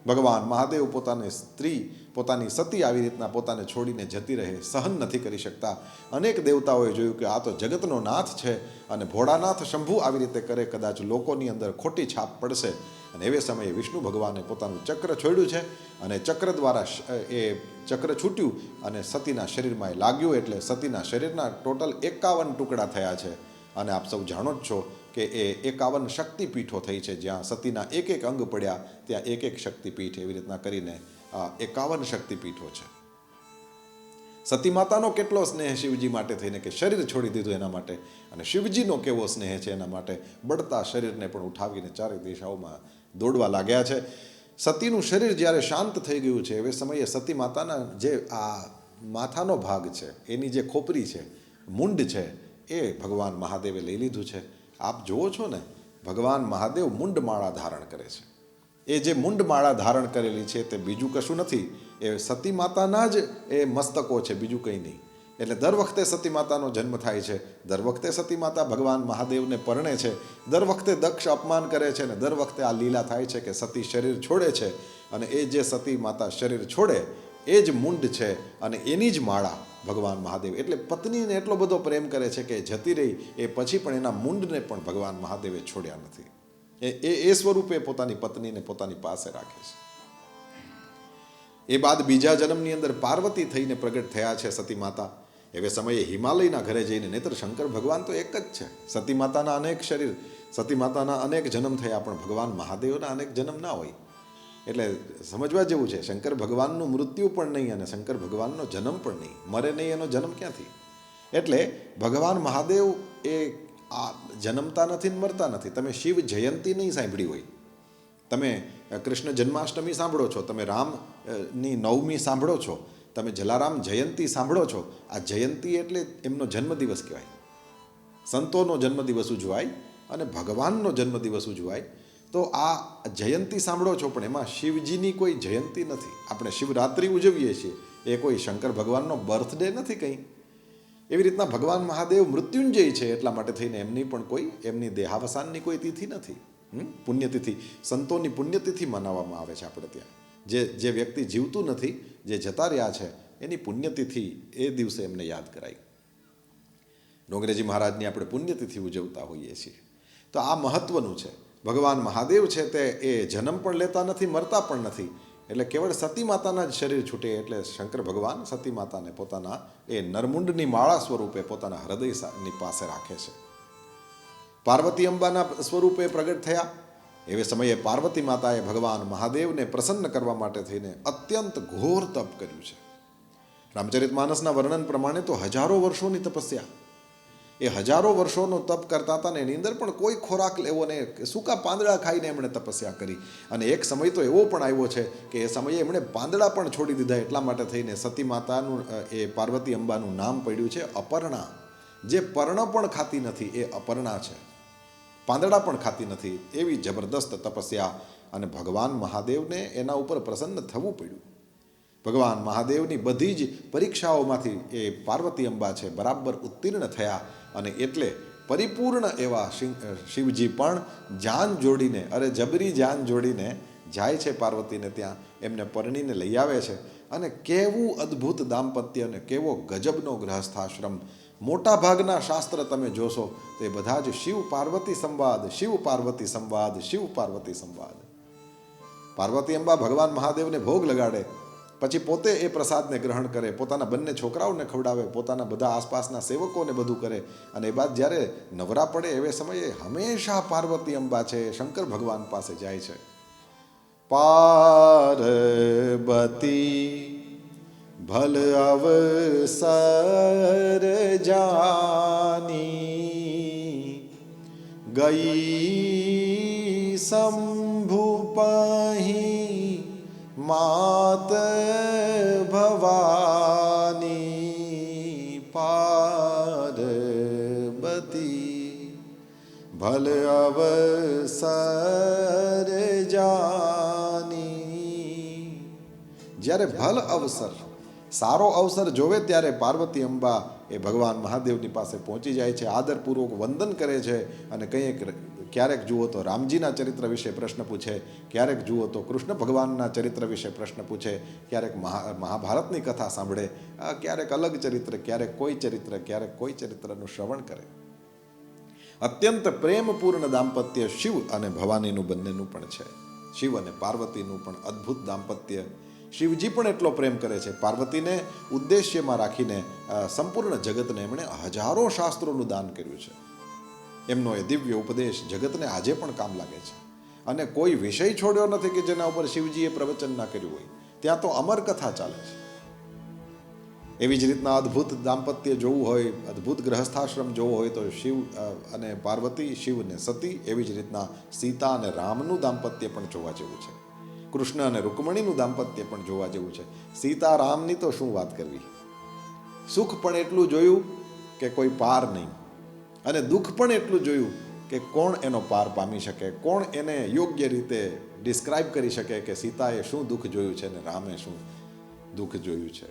ભગવાન મહાદેવ પોતાની સ્ત્રી, પોતાની સતી આવી રીતના પોતાને છોડીને જતી રહે સહન નથી કરી શકતા. અનેક દેવતાઓએ જોયું કે આ તો જગતનો નાથ છે અને ભોળાનાથ શંભુ આવી રીતે કરે કદાચ લોકોની અંદર ખોટી છાપ પડશે. અને એવે સમયે વિષ્ણુ ભગવાને પોતાનું ચક્ર છોડ્યું છે અને ચક્ર દ્વારા એ ચક્ર છૂટ્યું અને સતીના શરીરમાં એ લાગ્યું એટલે સતીના શરીરના ટોટલ 51 ટુકડા થયા છે. અને આપ સૌ જાણો જ છો કે એ 51 શક્તિપીઠો થઈ છે, જ્યાં સતીના એક એક અંગ પડ્યા ત્યાં એક એક શક્તિપીઠ, એવી રીતના કરીને 51 શક્તિપીઠો છે. સતી માતાનો કેટલો સ્નેહ શિવજી માટે થઈને કે શરીર છોડી દીધું એના માટે, અને શિવજીનો કેવો સ્નેહ છે એના માટે બળતા શરીરને પણ ઉઠાવીને ચારે દિશાઓમાં દોડવા લાગ્યા છે. સતીનું શરીર જ્યારે શાંત થઈ ગયું છે એવે સમયે સતી માતાના જે આ માથાનો ભાગ છે, એની જે ખોપરી છે, મુંડ છે, એ ભગવાન મહાદેવે લઈ લીધું છે. આપ જુઓ છો ને, ભગવાન મહાદેવ મુંડમાળા ધારણ કરે છે. એ જે મુંડમાળા ધારણ કરેલી છે તે બીજું કશું નથી, એ સતી માતાના જ એ મસ્તકો છે, બીજું કંઈ નહીં. એટલે દર વખતે સતી માતાનો જન્મ થાય છે, દર વખતે સતી માતા ભગવાન મહાદેવને પરણે છે, દર વખતે દક્ષ અપમાન કરે છે અને દર વખતે આ લીલા થાય છે કે સતી શરીર છોડે છે અને એ જે સતી માતા શરીર છોડે એ જ મુંડ છે અને એની જ માળા ભગવાન મહાદેવ. એટલે પત્નીને એટલો બધો પ્રેમ કરે છે કે જતી રહી એ પછી પણ એના મુંડને પણ ભગવાન મહાદેવે છોડ્યા નથી. એ સ્વરૂપે પોતાની પત્નીને પોતાની પાસે રાખે છે. એ બાદ બીજા જન્મની અંદર પાર્વતી થઈને પ્રગટ થયા છે સતી માતા. એવે સમયે હિમાલયના ઘરે જઈને, નેત્ર શંકર ભગવાન તો એક જ છે, સતી માતાના અનેક શરીર, સતી માતાના અનેક જન્મ થયા પણ ભગવાન મહાદેવના અનેક જન્મ ના હોય. એટલે સમજવા જેવું છે, શંકર ભગવાનનું મૃત્યુ પણ નહીં અને શંકર ભગવાનનો જન્મ પણ નહીં, મરે નહીં એનો જન્મ ક્યાંથી? એટલે ભગવાન મહાદેવ એ આ જન્મતા નથી ને મરતા નથી. તમે શિવ જયંતી નહીં સાંભળી હોય, તમે કૃષ્ણ જન્માષ્ટમી સાંભળો છો, તમે રામની નવમી સાંભળો છો, તમે જલારામ જયંતી સાંભળો છો. આ જયંતી એટલે એમનો જન્મદિવસ કહેવાય. સંતોનો જન્મદિવસ ઉજવાય અને ભગવાનનો જન્મદિવસ ઉજવાય. તો આ જયંતી સાંભળો છો પણ એમાં શિવજીની કોઈ જયંતી નથી. આપણે શિવરાત્રિ ઉજવીએ છીએ, એ કોઈ શંકર ભગવાનનો બર્થડે નથી કંઈ. એવી રીતના ભગવાન મહાદેવ મૃત્યુંજય છે, એટલા માટે થઈને એમની પણ કોઈ, એમની દેહાવસાનની કોઈ તિથિ નથી. પુણ્યતિથિ, સંતોની પુણ્યતિથિ મનાવવામાં આવે છે આપણે ત્યાં. જે વ્યક્તિ જીવતું નથી, જે જતા રહ્યા છે, એની પુણ્યતિથિ એ દિવસે એમને યાદ કરાય. ડોંગરેજી મહારાજની આપણે પુણ્યતિથિ ઉજવતા હોઈએ છીએ. તો આ મહત્વનું છે. ભગવાન મહાદેવ છે તે એ જન્મ પણ લેતા નથી, મરતા પણ નથી. એટલે કેવળ સતી માતાના જ શરીર છૂટે એટલે શંકર ભગવાન સતી માતાને પોતાના એ નરમુંડની માળા સ્વરૂપે પોતાના હૃદયની પાસે રાખે છે. પાર્વતી અંબાના સ્વરૂપે પ્રગટ થયા. એવે સમયે પાર્વતી માતાએ ભગવાન મહાદેવને પ્રસન્ન કરવા માટે થઈને અત્યંત ઘોર તપ કર્યું છે. રામચરિતમાનસના વર્ણન પ્રમાણે તો હજારો વર્ષોની તપસ્યા, એ હજારો વર્ષોનો તપ કરતા હતા ને એની અંદર પણ કોઈ ખોરાક લેવો ને સૂકા પાંદડા ખાઈને એમણે તપસ્યા કરી. અને એક સમય તો એવો પણ આવ્યો છે કે એ સમયે એમણે પાંદડા પણ છોડી દીધા. એટલા માટે થઈને સતી માતાનું એ પાર્વતી અંબાનું નામ પડ્યું છે અપર્ણા. જે પર્ણ પણ ખાતી નથી એ અપર્ણા છે, પાંદડા પણ ખાતી નથી. એવી જબરદસ્ત તપસ્યા અને ભગવાન મહાદેવને એના ઉપર પ્રસન્ન થવું પડ્યું. ભગવાન મહાદેવની બધી જ પરીક્ષાઓમાંથી એ પાર્વતી અંબા છે બરાબર ઉત્તીર્ણ થયા અને એટલે પરિપૂર્ણ એવા શિવજી પણ જાન જોડીને, અરે જબરી જાન જોડીને જાય છે પાર્વતીને ત્યાં, એમને પરણીને લઈ આવે છે. અને કેવું અદ્ભુત દાંપત્ય અને કેવો ગજબનો ગ્રહસ્થાશ્રમ. મોટા ભાગના શાસ્ત્ર તમે જોશો તો એ બધા જ શિવ પાર્વતી સંવાદ, શિવ પાર્વતી સંવાદ, શિવ પાર્વતી સંવાદ. પાર્વતી અંબા ભગવાન મહાદેવને ભોગ લગાડે, પછી પોતે એ પ્રસાદને ગ્રહણ કરે, પોતાના બંને છોકરાઓને ખવડાવે, પોતાના બધા આસપાસના સેવકોને બધું કરે, અને એ બાદ જ્યારે નવરા પડે એવે સમયે હંમેશા પાર્વતી અંબા છે શંકર ભગવાન પાસે જાય છે. પાર્વતી ભલ અવસર જાની ગઈ શંભુ પહી માત ભવાની. પાર્વતી ભલ અવસર જાની. જ્યારે ભલ અવસર, સારો અવસર જોવે ત્યારે પાર્વતી અંબા એ ભગવાન મહાદેવની પાસે પહોંચી જાય છે, આદરપૂર્વક વંદન કરે છે, અને કંઈક ક્યારેક જુઓ તો રામજીના ચરિત્ર વિશે પ્રશ્ન પૂછે, ક્યારેક જુઓ તો કૃષ્ણ ભગવાનના ચરિત્ર વિશે પ્રશ્ન પૂછે, ક્યારેક મહાભારતની કથા સાંભળે, ક્યારેક અલગ ચરિત્ર, ક્યારેક કોઈ ચરિત્ર, ક્યારેક કોઈ ચરિત્રનું શ્રવણ કરે. અત્યંત પ્રેમપૂર્ણ દાંપત્ય શિવ અને ભવાનીનું બંનેનું પણ છે. શિવ અને પાર્વતીનું પણ અદ્ભુત દાંપત્ય. શિવજી પણ એટલો પ્રેમ કરે છે. પાર્વતીને ઉદ્દેશ્યમાં રાખીને સંપૂર્ણ જગતને એમણે હજારો શાસ્ત્રોનું દાન કર્યું છે. એમનો એ દિવ્ય ઉપદેશ જગતને આજે પણ કામ લાગે છે. અને કોઈ વિષય છોડ્યો નથી કે જેના ઉપર શિવજીએ પ્રવચન ના કર્યું હોય. ત્યાં તો અમર કથા ચાલે છે. એવી જ રીતના અદ્ભુત દાંપત્ય જોવું હોય, અદ્ભુત ગ્રહસ્થાશ્રમ જોવો હોય તો શિવ અને પાર્વતી, શિવ અને સતી, એવી જ રીતના સીતા અને રામનું દાંપત્ય પણ જોવા જેવું છે. કૃષ્ણ અને રૂકમણીનું દાંપત્ય પણ જોવા જેવું છે. સીતા રામની તો શું વાત કરવી. સુખ પણ એટલું જોયું કે કોઈ પાર નહીં, અને દુઃખ પણ એટલું જોયું કે કોણ એનો પાર પામી શકે, કોણ એને યોગ્ય રીતે ડિસ્ક્રાઇબ કરી શકે કે સીતાએ શું દુઃખ જોયું છે અને રામે શું દુઃખ જોયું છે.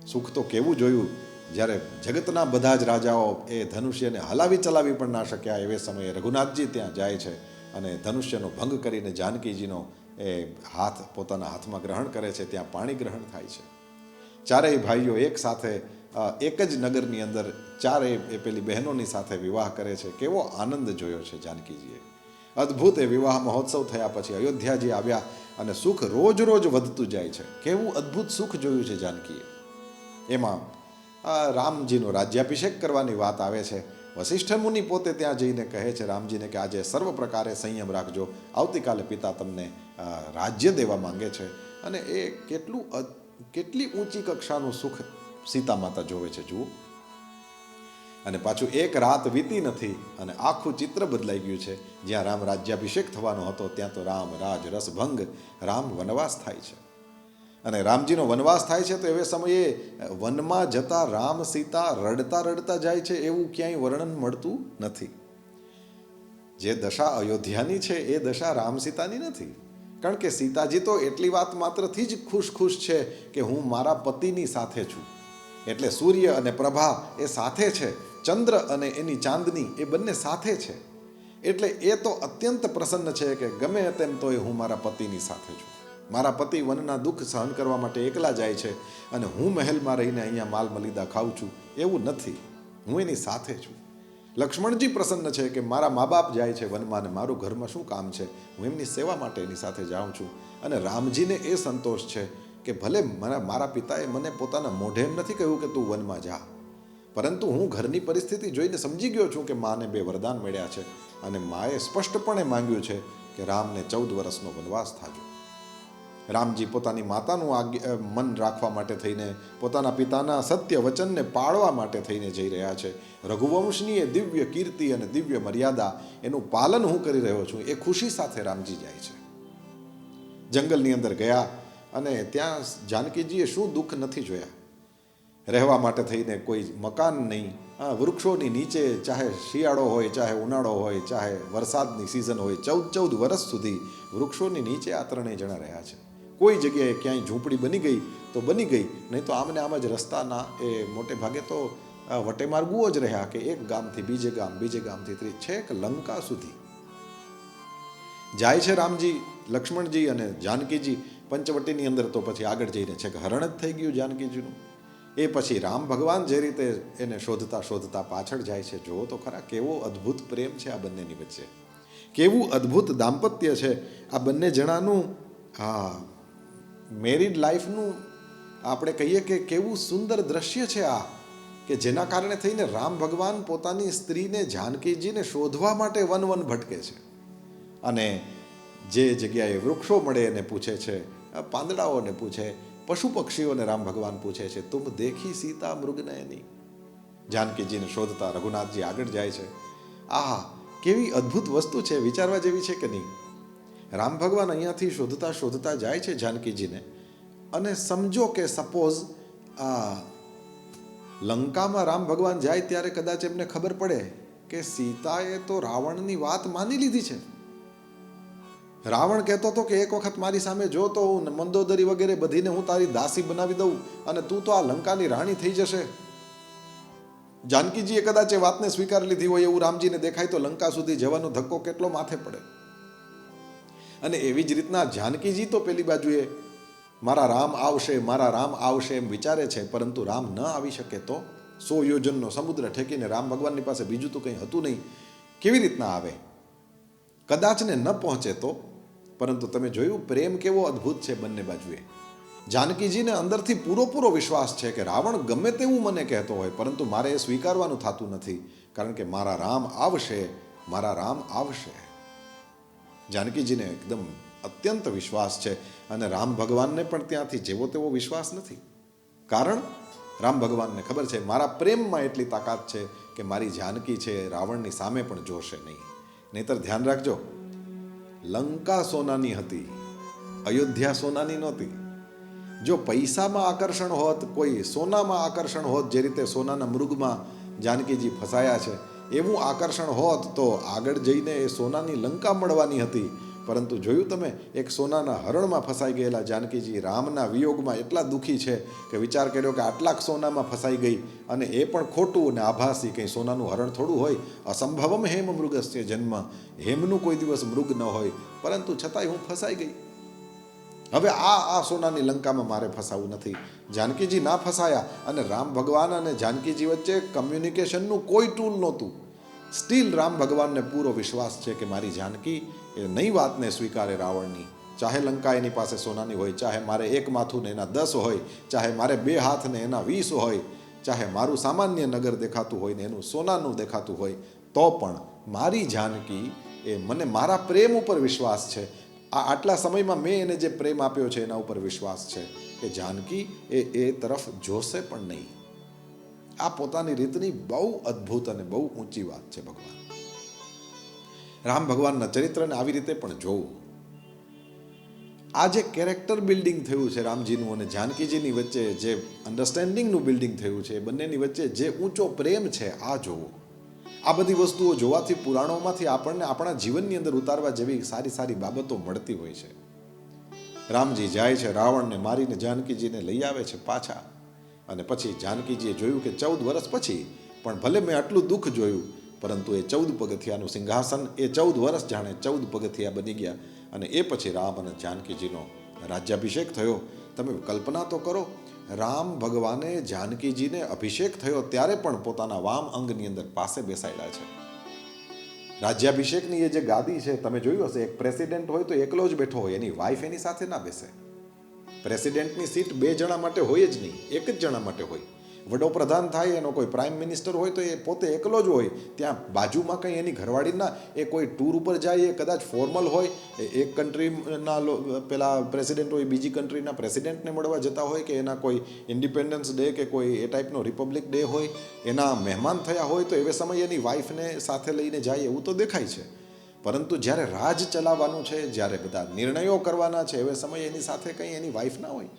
સુખ તો કેવું જોયું જ્યારે જગતના બધા જ રાજાઓ એ ધનુષ્યને હલાવી ચલાવી પણ ના શક્યા એવે સમયે રઘુનાથજી ત્યાં જાય છે અને ધનુષ્યનો ભંગ કરીને જાનકીજીનો એ હાથ પોતાના હાથમાં ગ્રહણ કરે છે. ત્યાં પાણી ગ્રહણ થાય છે. ચારેય ભાઈઓ એક સાથે એક જ નગરની અંદર ચારેય એ પેલી બહેનોની સાથે વિવાહ કરે છે. કેવો આનંદ જોયો છે જાનકીજીએ. અદ્ભુત એ વિવાહ મહોત્સવ થયા પછી અયોધ્યાજી આવ્યા અને સુખ રોજ રોજ વધતું જાય છે. કેવું અદ્ભુત સુખ જોયું છે જાનકીએ. એમાં રામજીનો રાજ્યાભિષેક કરવાની વાત આવે છે. વસિષ્ઠ મુનિ પોતે ત્યાં જઈને કહે છે રામજીને કે આજે સર્વ પ્રકારે સંયમ રાખજો, આવતીકાલે પિતા તમને રાજ્ય દેવા માંગે છે. અને એ કેટલી ઊંચી કક્ષાનું સુખ સીતા માતા જોવે છે જુઓ. અને પાછું એક રાત વીતી નથી અને આખું ચિત્ર બદલાઈ ગયું છે. જ્યાં રામ રાજ્યાભિષેક થવાનો હતો ત્યાં તો રામ રાજ રસભંગ, રામ વનવાસ થાય છે. અને રામજીનો વનવાસ થાય છે તો એવે સમયે વનમાં જતા રામ સીતા રડતા રડતા જાય છે એવું ક્યાંય વર્ણન મળતું નથી. જે દશા અયોધ્યાની છે એ દશા રામ સીતાની નથી. કારણ કે સીતાજી તો એટલી વાત માત્રથી જ ખુશ છે કે હું મારા પતિની સાથે છું. એટલે સૂર્ય અને પ્રભા એ સાથે છે, ચંદ્ર અને એની ચાંદની એ બંને સાથે છે. એટલે એ તો અત્યંત પ્રસન્ન છે કે ગમે તેમ તોય હું મારા પતિની સાથે છું. મારા પતિ વનના દુઃખ સહન કરવા માટે એકલા જાય છે અને હું મહેલમાં રહીને અહીંયા માલ મલિદા ખાઉં છું એવું નથી. હું એની સાથે છું. લક્ષ્મણજી પ્રસન્ન છે કે મારા મા બાપ જાય છે વનમાં અને મારું ઘરમાં શું કામ છે, હું એમની સેવા માટે એની સાથે જાઉં છું. અને રામજીને એ સંતોષ છે કે ભલે મારા પિતાએ મને પોતાના મોઢે એમ નથી કહ્યું કે તું વનમાં જા, પરંતુ હું ઘરની પરિસ્થિતિ જોઈને સમજી ગયો છું કે માને 2 વરદાન મળ્યા છે અને માએ સ્પષ્ટપણે માંગ્યું છે કે રામને 14 વર્ષનો વનવાસ થાજો. રામજી પોતાની માતાનું મન રાખવા માટે થઈને, પોતાના પિતાના સત્ય વચનને પાળવા માટે થઈને જઈ રહ્યા છે. રઘુવંશની એ દિવ્ય કીર્તિ અને દિવ્ય મર્યાદા એનું પાલન હું કરી રહ્યો છું એ ખુશી સાથે રામજી જાય છે. જંગલની અંદર ગયા અને ત્યાં જાનકીજીએ શું દુઃખ નથી જોયા. રહેવા માટે થઈને કોઈ મકાન નહીં, વૃક્ષોની નીચે, ચાહે શિયાળો હોય, ચાહે ઉનાળો હોય, ચાહે વરસાદની સિઝન હોય, 14 વર્ષ સુધી વૃક્ષોની નીચે આ 3 જણા રહ્યા છે. કોઈ જગ્યાએ ક્યાંય ઝૂંપડી બની ગઈ તો બની ગઈ, નહીં તો આમને આમ જ રસ્તાના એ મોટે ભાગે તો વટેમાર્ગુઓ જ રહ્યા કે એક ગામથી બીજે ગામ, બીજે ગામથી છેક લંકા સુધી જાય છે રામજી, લક્ષ્મણજી અને જાનકીજી. પંચવટીની અંદર તો પછી આગળ જઈને છે કે હરણ જ થઈ ગયું જાનકીજીનું. એ પછી રામ ભગવાન જે રીતે એને શોધતા શોધતા પાછળ જાય છે, જુઓ તો ખરા કેવો અદ્ભુત પ્રેમ છે આ બંનેની વચ્ચે, કેવું અદ્ભુત દાંપત્ય છે આ બંને જણાનું. હા, મેરિડ લાઈફનું આપણે કહીએ કે કેવું સુંદર દ્રશ્ય છે આ, કે જેના કારણે થઈને રામ ભગવાન પોતાની સ્ત્રીને જાનકીજીને શોધવા માટે વન વન ભટકે છે. અને જે જગ્યાએ વૃક્ષો મળે એને પૂછે છે, પાંદડાઓને પૂછે, પશુ પક્ષીઓને રામ ભગવાન પૂછે છે, તુમ દેખી સીતા મૃગનયની. જાનકીજીને શોધતા રઘુનાથજી આગળ જાય છે. આહા, કેવી અદ્ભુત વસ્તુ છે, વિચારવા જેવી છે કે નહીં. રામ ભગવાન અહીંયાથી શોધતા શોધતા જાય છે જાનકીજીને, અને સમજો કે સપોઝ લંકામાં રામ ભગવાન જાય ત્યારે કદાચ એમને ખબર પડે કે સીતાએ તો રાવણની વાત માની લીધી છે. રાવણ કહેતો હતો કે એક વખત મારી સામે જો તો હું મંદોદરી વગેરે બધીને હું તારી દાસી બનાવી દઉં અને તું તો આ લંકાની રાણી થઈ જશે. જાનકીજીએ કદાચ એ વાતને સ્વીકારી લીધી હોય એવું રામજીને દેખાય તો લંકા સુધી જવાનો ધક્કો કેટલો માથે પડે. અને એવી જ રીતના જાનકીજી તો પેલી બાજુએ મારા રામ આવશે, મારા રામ આવશે એમ વિચારે છે, પરંતુ રામ ન આવી શકે તો 100 યોજનનો સમુદ્ર ઠેકીને રામ ભગવાનની પાસે બીજું તો કંઈ હતું નહીં, કેવી રીતના આવે? કદાચ ને ન પહોંચે તો. પરંતુ તમે જોયું પ્રેમ કેવો અદ્ભુત છે બંને બાજુએ. જાનકીજીને અંદરથી પૂરો વિશ્વાસ છે કે રાવણ ગમે તેવું મને કહેતો હોય, પરંતુ મારે એ સ્વીકારવાનું થતું નથી, કારણ કે મારા રામ આવશે, મારા રામ આવશે. જાનકીજીને એકદમ અત્યંત વિશ્વાસ છે, અને રામ ભગવાનને પણ ત્યાંથી જેવો તેવો વિશ્વાસ નથી. કારણ રામ ભગવાનને ખબર છે મારા પ્રેમમાં એટલી તાકાત છે કે મારી જાનકી છે રાવણની સામે પણ જોશે નહીં. નહીતર ધ્યાન રાખજો, લંકા સોનાની હતી, અયોધ્યા સોનાની નહોતી. જો પૈસામાં આકર્ષણ હોત, કોઈ સોનામાં આકર્ષણ હોત, જે રીતે સોનાના મૃગમાં જાનકીજી ફસાયા છે એવું આકર્ષણ હોત તો આગળ જઈને એ સોનાની લંકા મળવાની હતી. પરંતુ જોયું તમે, એક સોનાના હરણમાં ફસાઈ ગયેલા જાનકીજી રામના વિયોગમાં એટલા દુઃખી છે કે વિચાર કર્યો કે આટલાક સોનામાં ફસાઈ ગઈ, અને એ પણ ખોટું અને આભાસી. કંઈ સોનાનું હરણ થોડું હોય. અસંભવમ હેમ મૃગસ્ય જન્મ, હેમનું કોઈ દિવસ મૃગ ન હોય, પરંતુ છતાંય હું ફસાઈ ગઈ. હવે આ સોનાની લંકામાં મારે ફસાવું નથી. જાનકીજી ના ફસાયા, અને રામ ભગવાન અને જાનકીજી વચ્ચે કમ્યુનિકેશનનું કોઈ ટૂલ નહોતું. સ્ટીલ રામ ભગવાનને પૂરો વિશ્વાસ છે કે મારી જાનકી એ નહીં વાતને સ્વીકારે રાવણની. ચાહે લંકા એની પાસે સોનાની હોય, ચાહે મારે એક માથું ને એના 10 હોય, ચાહે મારે 2 હાથ ને એના 20 હોય, ચાહે મારું સામાન્ય નગર દેખાતું હોય ને એનું સોનાનું દેખાતું હોય, તો પણ મારી જાનકી એ મને મારા પ્રેમ ઉપર વિશ્વાસ છે. આટલા સમયમાં મેં એને જે પ્રેમ આપ્યો છે એના ઉપર વિશ્વાસ છે કે જાનકી એ તરફ જોશે પણ નહીં. આ પોતાની રીતની બહુ અદ્ભુત અને બહુ ઊંચી વાત છે ભગવાન. રામ ભગવાનના ચરિત્રને આવી રીતે પણ જોવું. આ જે કેરેક્ટર બિલ્ડિંગ થયું છે રામજીનું અને જાનકીજીની વચ્ચે, જે અન્ડરસ્ટેન્ડિંગનું બિલ્ડિંગ થયું છે, બંનેની વચ્ચે જે ઊંચો પ્રેમ છે, આ જોવું. આ બધી વસ્તુઓ જોવાથી પુરાણોમાંથી આપણને આપણા જીવનની અંદર ઉતારવા જેવી સારી સારી બાબતો મળતી હોય છે. રામજી જાય છે, રાવણને મારીને જાનકીજીને લઈ આવે છે પાછા. અને પછી જાનકીજીએ જોયું કે 14 વર્ષ પછી પણ ભલે મેં આટલું દુઃખ જોયું, પરંતુ એ 14 પગથિયાનું સિંહાસન, એ 14 વર્ષ જાણે 14 પગથિયા બની ગયા. અને એ પછી રામ અને જાનકીજીનો રાજ્યાભિષેક થયો. તમે કલ્પના તો કરો, રામ ભગવાને જાનકીજીને અભિષેક થયો ત્યારે પણ પોતાના વામ અંગની અંદર પાસે બેસાયેલા છે. રાજ્યાભિષેકની એ જે ગાદી છે, તમે જોયું હશે, એક પ્રેસિડેન્ટ હોય તો એકલો જ બેઠો હોય, એની વાઈફ એની સાથે ના બેસે. પ્રેસિડેન્ટની સીટ 2 જણા માટે હોય જ નહીં, એક જ જણા માટે હોય. વડોપ્રધાન થાય, એનો કોઈ પ્રાઇમ મિનિસ્ટર હોય તો એ પોતે એકલો જ હોય. ત્યાં બાજુમાં કંઈ એની ઘરવાળીના, એ કોઈ ટૂર ઉપર જાય, એ કદાચ ફોર્મલ હોય, એક કન્ટ્રીના પેલા પ્રેસિડેન્ટ હોય, બીજી કન્ટ્રીના પ્રેસિડેન્ટને મળવા જતા હોય, કે એના કોઈ ઇન્ડિપેન્ડન્સ ડે કે કોઈ એ ટાઈપનો રિપબ્લિક ડે હોય, એના મહેમાન થયા હોય, તો એવે સમયે એની વાઈફને સાથે લઈને જાય એવું તો દેખાય છે. પરંતુ જ્યારે રાજ ચલાવવાનું છે, જ્યારે બધા નિર્ણયો કરવાના છે, એવે સમયે એની સાથે કંઈ એની વાઈફ ના હોય.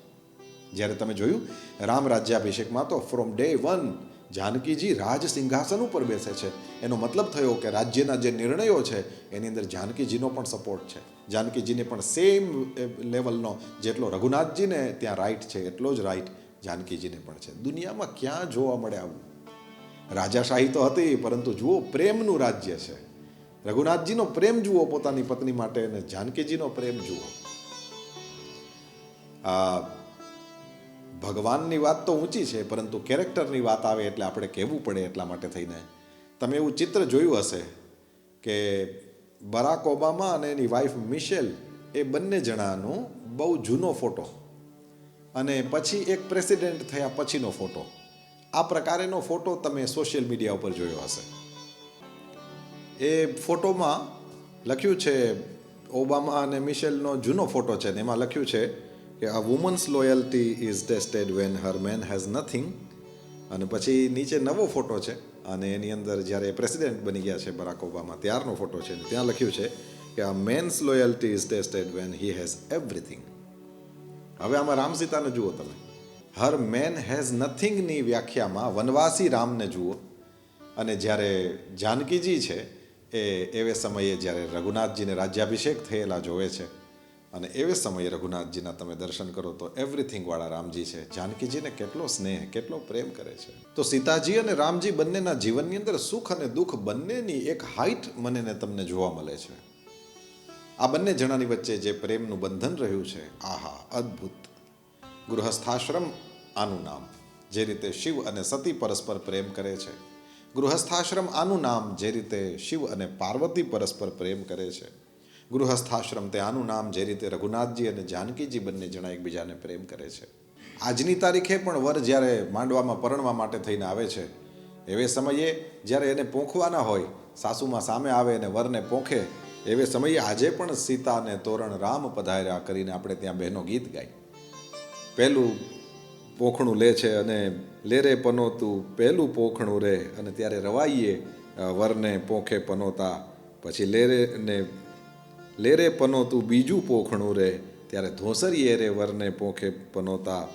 જ્યારે તમે જોયું રામ રાજ્યાભિષેકમાં તો ફ્રોમ ડે 1 જાનકીજી રાજ સિંહાસન ઉપર બેસે છે. એનો મતલબ થયો કે રાજ્યના જે નિર્ણયો છે એની અંદર જાનકીજીનો પણ સપોર્ટ છે. જાનકીજીને પણ સેમ લેવલનો જેટલો રઘુનાથજીને ત્યાં રાઈટ છે એટલો જ રાઈટ જાનકીજીને પણ છે. દુનિયામાં ક્યાં જોવા મળે આવું? રાજાશાહી તો હતી, પરંતુ જુઓ પ્રેમનું રાજ્ય છે. રઘુનાથજીનો પ્રેમ જુઓ પોતાની પત્ની માટે, અને જાનકીજીનો પ્રેમ જુઓ. આ ભગવાનની વાત તો ઊંચી છે, પરંતુ કેરેક્ટરની વાત આવે એટલે આપણે કહેવું પડે. એટલા માટે થઈને તમે એવું ચિત્ર જોયું હશે કે બરાક ઓબામા અને એની વાઈફ મિશેલ એ બંને જણાનો બહુ જૂનો ફોટો અને પછી એક પ્રેસિડેન્ટ થયા પછીનો ફોટો, આ પ્રકારેનો ફોટો તમે સોશિયલ મીડિયા ઉપર જોયો હશે. એ ફોટોમાં લખ્યું છે, ઓબામા અને મિશેલનો જૂનો ફોટો છે ને એમાં લખ્યું છે કે a woman's loyalty is tested when her man has nothing. અને પછી નીચે નવો ફોટો છે અને એની અંદર જ્યારે પ્રેસિડેન્ટ બની ગયા છે બરાક ઓબામા ત્યારનો ફોટો છે. ત્યાં લખ્યું છે કે a man's loyalty is tested when he has everything. હવે આમાં રામ સીતાને જુઓ તમે. હર મેન હેઝ નથિંગની વ્યાખ્યામાં વનવાસી રામને જુઓ, અને જ્યારે જાનકીજી છે એવે સમયે જ્યારે રઘુનાથજીને રાજ્યાભિષેક થયેલા જોવે છે અને એવે સમયે રઘુનાથજીના તમે દર્શન કરો તો એવરીથિંગવાળા રામજી છે. જાનકીજીને કેટલો સ્નેહ, કેટલો પ્રેમ કરે છે. તો સીતાજી અને રામજી બંનેના જીવનની અંદર સુખ અને દુઃખ બંનેની એક હાઈટ મને ને તમને જોવા મળે છે. આ બંને જણાની વચ્ચે જે પ્રેમનું બંધન રહ્યું છે, આહા અદ્ભુત. ગૃહસ્થાશ્રમ આનું નામ. જે રીતે શિવ અને સતી પરસ્પર પ્રેમ કરે છે, ગૃહસ્થાશ્રમ આનું નામ. જે રીતે શિવ અને પાર્વતી પરસ્પર પ્રેમ કરે છે, ગૃહસ્થાશ્રમ તે આનું નામ. જે રીતે રઘુનાથજી અને જાનકીજી બંને જણા એકબીજાને પ્રેમ કરે છે. આજની તારીખે પણ વર જ્યારે માંડવામાં પરણવા માટે થઈને આવે છે, એવે સમયે જ્યારે એને પોંખવાના હોય, સાસુમાં સામે આવે અને વરને પોંખે, એવે સમયે આજે પણ સીતાને તોરણ રામ પધાર્યા કરીને આપણે ત્યાં બહેનો ગીત ગાય. પહેલું પોખણું લે છે અને લેરે પનોતું પહેલું પોખણું રે, અને ત્યારે રવાઈએ વરને પોખે પનોતા. પછી લેરે પનોતું બીજું પોખણું રે, ત્યારે ધોસરીએ રે વરને પોખે પનોતા.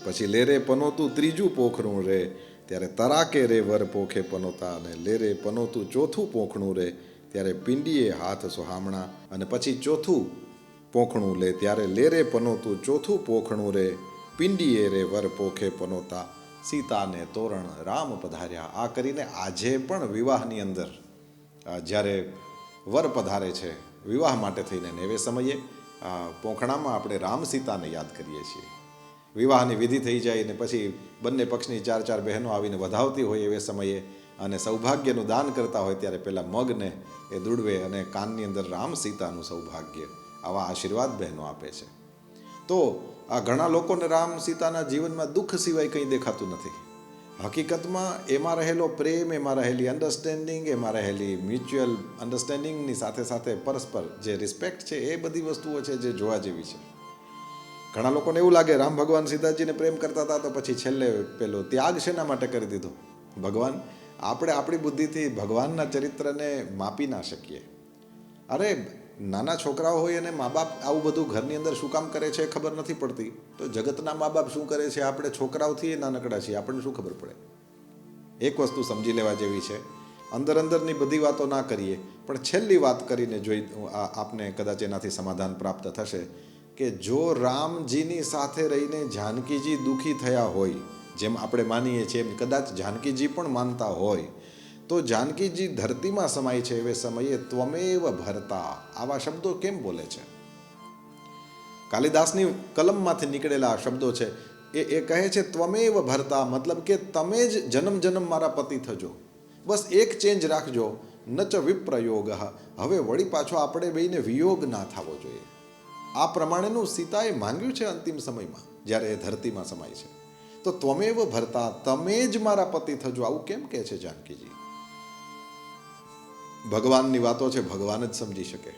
પછી લેરે પનોતું ત્રીજું પોખણું રે, ત્યારે તરાકે રે વર પોખે પનોતા. અને લેરે પનોતું ચોથું પોખણું રે, ત્યારે પિંડીએ હાથ સોહામણા. અને પછી ચોથું પોખણું લે, ત્યારે લેરે પનોતું ચોથું પોખણું રે, પિંડીએ રે વર પોખે પનોતા. સીતાને તોરણ રામ પધાર્યા. આ કરીને આજે પણ વિવાહની અંદર જ્યારે વર પધારે છે વિવાહ માટે થઈને, એવે સમયે પોખણામાં આપણે રામ સીતાને યાદ કરીએ છીએ. વિવાહની વિધિ થઈ જાય ને પછી બંને પક્ષની 4 બહેનો આવીને વધાવતી હોય એવે સમયે અને સૌભાગ્યનું દાન કરતા હોય, ત્યારે પેલા મગને એ દુડવે અને કાનની અંદર રામ સીતાનું સૌભાગ્ય, આવા આશીર્વાદ બહેનો આપે છે. તો આ ઘણા લોકોને રામ સીતાના જીવનમાં દુઃખ સિવાય કંઈ દેખાતું નથી. હકીકતમાં એમાં રહેલો પ્રેમ, એમાં રહેલી અન્ડરસ્ટેન્ડિંગ, એમાં રહેલી મ્યુચ્યુઅલ અન્ડરસ્ટેન્ડિંગની સાથે સાથે પરસ્પર જે રિસ્પેક્ટ છે, એ બધી વસ્તુઓ છે જે જોવા જેવી છે. ઘણા લોકોને એવું લાગે રામ ભગવાન સીતાજીને પ્રેમ કરતા હતા તો પછી છેલ્લે પેલો ત્યાગ શેના માટે કરી દીધો. ભગવાન, આપણે આપણી બુદ્ધિથી ભગવાનના ચરિત્રને માપી ના શકીએ. અરે નાના છોકરાઓ હોય અને મા બાપ આવું બધું ઘરની અંદર શું કામ કરે છે એ ખબર નથી પડતી, તો જગતના મા બાપ શું કરે છે આપણે છોકરાઓથી નાનકડા છીએ, આપણને શું ખબર પડે. એક વસ્તુ સમજી લેવા જેવી છે, અંદરની બધી વાતો ના કરીએ, પણ છેલ્લી વાત કરીને જોઈ આપને કદાચ એનાથી સમાધાન પ્રાપ્ત થશે કે જો રામજીની સાથે રહીને જાનકીજી દુઃખી થયા હોય, જેમ આપણે માનીએ છીએ એમ કદાચ જાનકીજી પણ માનતા હોય, તો જાનકીજી ધરતીમાં સમાય છે એવે સમયે ત્વમેવ ભરતા આવા શબ્દો કેમ બોલે છે? કાલિદાસની કલમમાંથી નીકળેલા આ શબ્દો છે. એ કહે છે ત્વમેવ ભરતા, મતલબ કે તમે જ જન્મ જન્મ મારા પતિ થજો, બસ એક ચેન્જ રાખજો, ન ચ વિપ્રયોગ. હવે વળી પાછો આપણે બેયને વિયોગ ના થવો જોઈએ. આ પ્રમાણેનું સીતાએ માંગ્યું છે અંતિમ સમયમાં જ્યારે એ ધરતીમાં સમાય છે. તો ત્વમેવ ભરતા, તમે જ મારા પતિ થજો, આવું કેમ કહે છે જાનકીજી? ભગવાનની વાતો છે, ભગવાન જ સમજી શકે.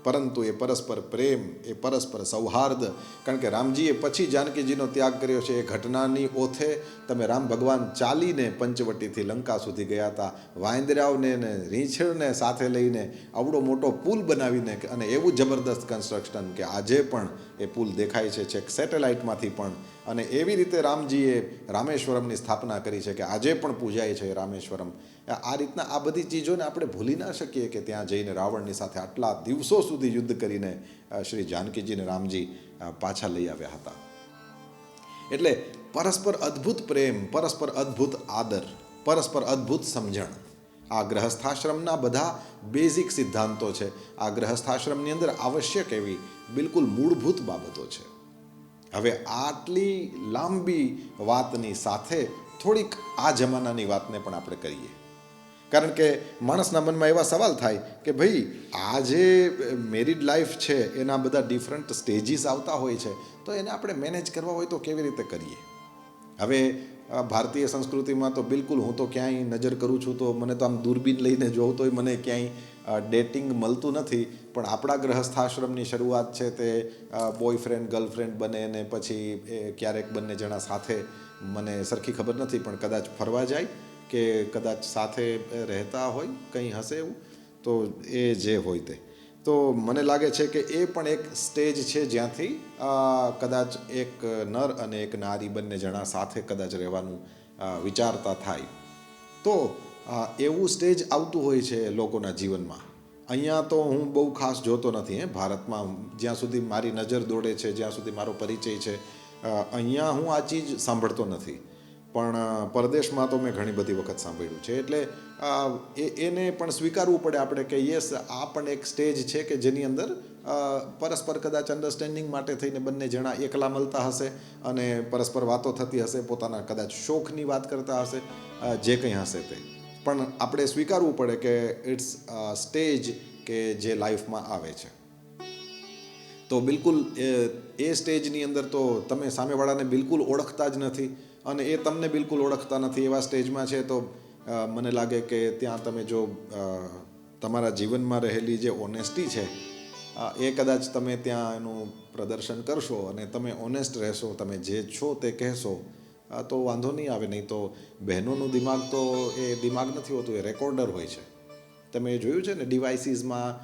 પરંતુ એ પરસ્પર પ્રેમ, એ પરસ્પર સૌહાર્દ, કારણ કે રામજીએ પછી જાનકીજીનો ત્યાગ કર્યો છે. એ ઘટનાની ઓથે તમે રામ ભગવાન ચાલીને પંચવટીથી લંકા સુધી ગયા હતા, વાંદરાઓને ને રીંછણને સાથે લઈને આવડો મોટો પુલ બનાવીને, અને એવું જબરદસ્ત કન્સ્ટ્રક્શન કે આજે પણ એ પુલ દેખાય છે છેક સેટેલાઇટમાંથી પણ. અને એવી રીતે રામજીએ રામેશ્વરમની સ્થાપના કરી છે કે આજે પણ પૂજાય છે રામેશ્વરમ. આ રીતના આ બધી ચીજોને આપણે ભૂલી ના શકીએ કે ત્યાં જઈને રાવણની સાથે આટલા દિવસો સુધી યુદ્ધ કરીને શ્રી જાનકીજીને રામજી પાછા લઈ આવ્યા હતા. એટલે પરસ્પર અદ્ભુત પ્રેમ, પરસ્પર અદ્ભુત આદર, પરસ્પર અદ્ભુત સમજણ, આ ગ્રહસ્થાશ્રમના બધા બેઝિક સિદ્ધાંતો છે. આ ગ્રહસ્થાશ્રમની અંદર આવશ્યક એવી બિલકુલ મૂળભૂત બાબતો છે. હવે આટલી લાંબી વાતની સાથે થોડીક આ જમાનાની વાતને પણ આપણે કરીએ, કારણ કે માણસના મનમાં એવા સવાલ થાય કે ભાઈ આ જે મેરિડ લાઈફ છે એના બધા ડિફરન્ટ સ્ટેજીસ આવતા હોય છે, તો એને આપણે મેનેજ કરવા હોય તો કેવી રીતે કરીએ. હવે ભારતીય સંસ્કૃતિમાં તો બિલકુલ, હું તો ક્યાંય નજર કરું છું તો મને તો આમ દૂરબીન લઈને જોઉં તોય મને ક્યાંય ડેટિંગ મળતું નથી. પણ આપણા ગૃહસ્થાશ્રમની શરૂઆત છે તે બોયફ્રેન્ડ ગર્લફ્રેન્ડ બને ને પછી ક્યારેક બંને જણા સાથે, મને સરખી ખબર નથી પણ કદાચ ફરવા જાય કે કદાચ સાથે રહેતા હોય, કંઈ હશે એવું, તો એ જે હોય તે. તો મને લાગે છે કે એ પણ એક સ્ટેજ છે જ્યાંથી કદાચ એક નર અને એક નારી બંને જણા સાથે કદાચ રહેવાનું વિચારતા થાય. તો એવું સ્ટેજ આવતું હોય છે લોકોના જીવનમાં. અહીંયા તો હું બહુ ખાસ જોતો નથી ભારતમાં, જ્યાં સુધી મારી નજર દોડે છે, જ્યાં સુધી મારો પરિચય છે, અહીંયા હું આ ચીજ સાંભળતો નથી. પણ પરદેશમાં તો મેં ઘણી બધી વખત સાંભળ્યું છે. એટલે એને પણ સ્વીકારવું પડે આપણે કે યસ, આ પણ એક સ્ટેજ છે કે જેની અંદર પરસ્પર કદાચ અન્ડરસ્ટેન્ડિંગ માટે થઈને બંને જણા એકલા મળતા હશે અને પરસ્પર વાતો થતી હશે, પોતાના કદાચ શોખની વાત કરતા હશે, જે કંઈ હશે તે. પણ આપણે સ્વીકારવું પડે કે ઇટ્સ સ્ટેજ કે જે લાઈફમાં આવે છે. તો બિલકુલ એ સ્ટેજની અંદર તો તમે સામેવાળાને બિલકુલ ઓળખતા જ નથી અને એ તમને બિલકુલ ઓળખતા નથી, એવા સ્ટેજમાં છે. તો મને લાગે કે ત્યાં તમે જો તમારા જીવનમાં રહેલી જે ઓનેસ્ટી છે એ કદાચ તમે ત્યાં એનું પ્રદર્શન કરશો અને તમે ઓનેસ્ટ રહેશો, તમે જે છો તે કહેશો, તો વાંધો નહીં આવે. નહીં તો બહેનોનું દિમાગ તો એ દિમાગ નથી હોતું, એ રેકોર્ડર હોય છે. તમે જોયું છે ને, ડિવાઇસીસમાં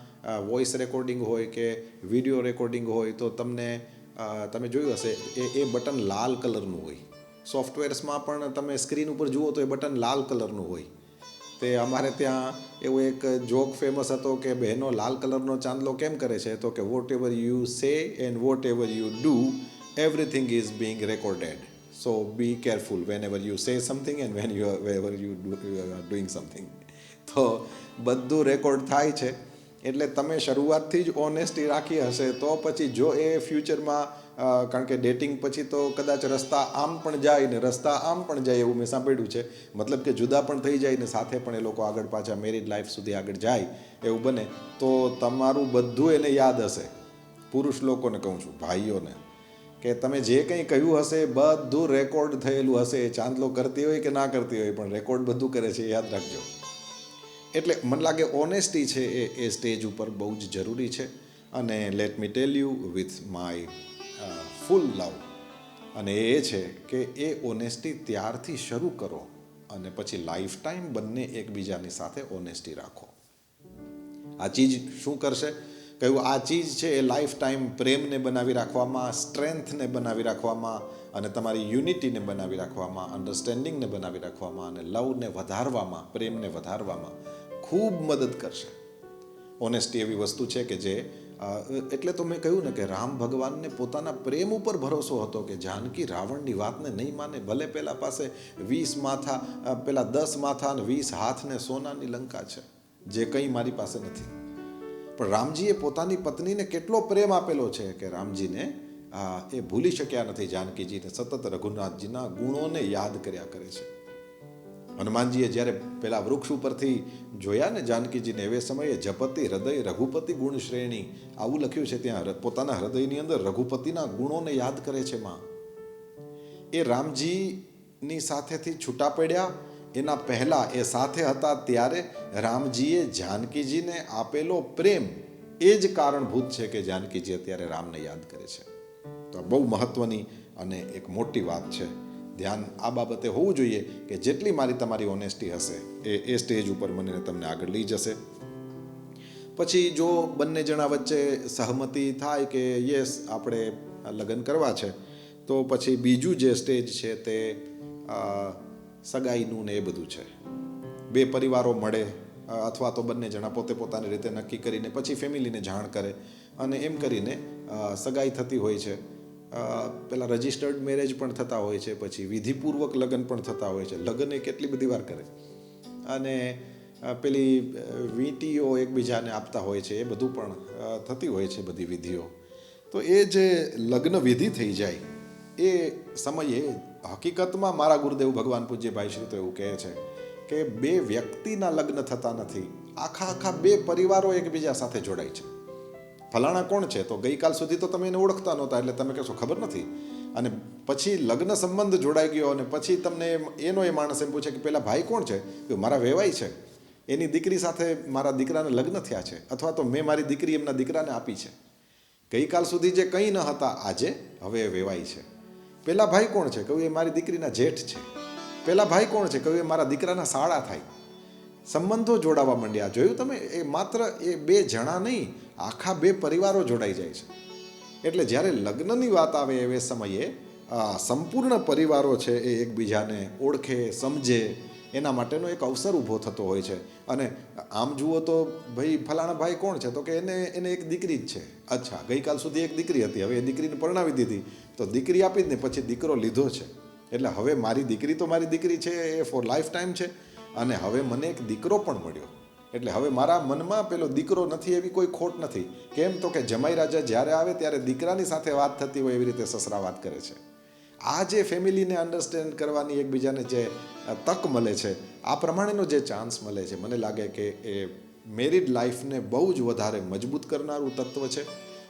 વોઇસ રેકોર્ડિંગ હોય કે વિડીયો રેકોર્ડિંગ હોય તો તમે જોયું હશે એ બટન લાલ કલરનું હોય. સોફ્ટવેર્સમાં પણ તમે સ્ક્રીન ઉપર જુઓ તો એ બટન લાલ કલરનું હોય. તે અમારે ત્યાં એવો એક જોક ફેમસ હતો કે બહેનો લાલ કલરનો ચાંદલો કેમ કરે છે, તો કે whatever you say and whatever you do, everything is being recorded. So be careful whenever you say something and when you ever you are doing something. તો બધું રેકોર્ડ થાય છે. એટલે તમે શરૂઆતથી જ ઓનેસ્ટી રાખી હશે તો પછી જો એ ફ્યુચરમાં, કારણ કે ડેટિંગ પછી તો કદાચ રસ્તા આમ પણ જાય ને રસ્તા આમ પણ જાય એવું મેં સાંભળ્યું છે. મતલબ કે જુદા પણ થઈ જાય ને સાથે પણ એ લોકો આગળ પાછા મેરિડ લાઈફ સુધી આગળ જાય એવું બને તો તમારું બધું એને યાદ હશે. પુરુષ લોકોને કહું છું, ભાઈઓને, કે તમે જે કંઈ કહ્યું હશે બધું રેકોર્ડ થયેલું હશે. ચાંદલો કરતી હોય કે ના કરતી હોય પણ રેકોર્ડ બધું કરે છે, યાદ રાખજો. એટલે મને લાગે ઓનેસ્ટી છે એ સ્ટેજ ઉપર બહુ જ જરૂરી છે. અને let me tell you with my full love, અને એ છે કે એ ઓનેસ્ટી ત્યારથી શરૂ કરો અને પછી લાઈફ ટાઈમ બંને એકબીજાની સાથે ઓનેસ્ટી રાખો. આ ચીજ શું કરશે, કહ્યું આ ચીજ છે એ લાઈફ ટાઈમ પ્રેમને બનાવી રાખવામાં, સ્ટ્રેન્થને બનાવી રાખવામાં અને તમારી યુનિટીને બનાવી રાખવામાં, અન્ડરસ્ટેન્ડિંગને બનાવી રાખવામાં અને લવને વધારવામાં, પ્રેમને વધારવામાં ખૂબ મદદ કરશે. ઓનેસ્ટી એવી વસ્તુ છે કે જે, એટલે તો મેં કહ્યું ને કે રામ ભગવાનને પોતાના પ્રેમ ઉપર ભરોસો હતો કે જાનકી રાવણની વાતને નહીં માને, ભલે પેલા પાસે 20 માથા, પેલા 10 માથા અને 20 હાથ ને સોનાની લંકા છે, જે કંઈ મારી પાસે નથી. પણ રામજીએ પોતાની પત્નીને કેટલો પ્રેમ આપેલો છે કે રામજીને એ ભૂલી શક્યા નથી જાનકીજીને, સતત રઘુનાથજીના ગુણોને યાદ કર્યા કરે છે. હનુમાનજીએ જ્યારે પેલા વૃક્ષ ઉપરથી જોયા ને જાનકીજીને, એવે સમયે જપતિ હૃદય રઘુપતિ ગુણ શ્રેણી, આવું લખ્યું છે ત્યાં. પોતાના હૃદયની અંદર રઘુપતિના ગુણોને યાદ કરે છે માં. એ રામજીની સાથેથી છૂટા પડ્યા એના પહેલા એ સાથે હતા ત્યારે રામજીએ જાનકીજીને આપેલો પ્રેમ એ જ કારણભૂત છે કે જાનકીજી અત્યારે રામને યાદ કરે છે. તો બહુ મહત્વની અને એક મોટી વાત છે. ધ્યાન આ બાબતે હોવું જોઈએ કે જેટલી તમારી ઓનેસ્ટી હશે એ સ્ટેજ ઉપર મને તમને આગળ લઈ જશે. પછી જો બંને જણા વચ્ચે સહમતિ થાય કે યસ આપણે લગ્ન કરવા છે, તો પછી બીજું જે સ્ટેજ છે તે સગાઈનું ને એ બધું છે. બે પરિવારો મળે અથવા તો બંને જણા પોતે પોતાની રીતે નક્કી કરીને પછી ફેમિલીને જાણ કરે અને એમ કરીને સગાઈ થતી હોય છે. પેલા રજિસ્ટર્ડ મેરેજ પણ થતા હોય છે, પછી વિધિપૂર્વક લગ્ન પણ થતા હોય છે. લગ્ન એ કેટલી બધી વાર કરે અને પેલી વીંટીઓ એકબીજાને આપતા હોય છે, એ બધું પણ થતી હોય છે બધી વિધિઓ. તો એ જે લગ્ન વિધિ થઈ જાય એ સમયે હકીકતમાં મારા ગુરુદેવ ભગવાન પૂજ્ય ભાઈ શ્રી તો એવું કહે છે કે બે વ્યક્તિના લગ્ન થતા નથી, આખા બે પરિવારો એકબીજા સાથે જોડાય છે. ફલાણા કોણ છે તો ગઈકાલ સુધી તો તમે એને ઓળખતા નહોતા, એટલે તમે કહેશો ખબર નથી, અને પછી લગ્ન સંબંધ જોડાઈ ગયો અને પછી તમને એનો એ માણસ એમ પૂછે કે પેલા ભાઈ કોણ છે, કે મારા વેવાઈ છે, એની દીકરી સાથે મારા દીકરાને લગ્ન થયા છે, અથવા તો મેં મારી દીકરી એમના દીકરાને આપી છે. ગઈકાલ સુધી જે કંઈ ન હતા આજે હવે એ વેવાઈ છે. પેલા ભાઈ કોણ છે, કહ્યું એ મારી દીકરીના જેઠ છે. પેલા ભાઈ કોણ છે, કહ્યું એ મારા દીકરાના સાળા થાય. સંબંધો જોડાવા માંડ્યા. જોયું તમે, એ માત્ર એ બે જણા નહીં, આખા બે પરિવારો જોડાઈ જાય છે. એટલે જ્યારે લગ્નની વાત આવે એ સમયે સંપૂર્ણ પરિવારો છે એ એકબીજાને ઓળખે, સમજે, એના માટેનો એક અવસર ઊભો થતો હોય છે. અને આમ જુઓ તો ભાઈ ફલાણા ભાઈ કોણ છે, તો કે એને એક દીકરી જ છે. અચ્છા, ગઈકાલ સુધી એક દીકરી હતી, હવે એ દીકરીને પરણાવી દીધી, તો દીકરી આપી જ ને પછી દીકરો લીધો છે. એટલે હવે મારી દીકરી તો મારી દીકરી છે, એ ફોર લાઈફ ટાઈમ છે, અને હવે મને એક દીકરો પણ મળ્યો. એટલે હવે મારા મનમાં પેલો દીકરો નથી એવી કોઈ ખોટ નથી. કેમ તો કે જમાઈ રાજા જ્યારે આવે ત્યારે દીકરાની સાથે વાત થતી હોય એવી રીતે સસરા વાત કરે છે. આ જે ફેમિલીને અન્ડરસ્ટેન્ડ કરવાની એકબીજાને જે તક મળે છે, આ પ્રમાણેનો જે ચાન્સ મળે છે, મને લાગે કે એ મેરિડ લાઈફને બહુ જ વધારે મજબૂત કરનારું તત્વ છે.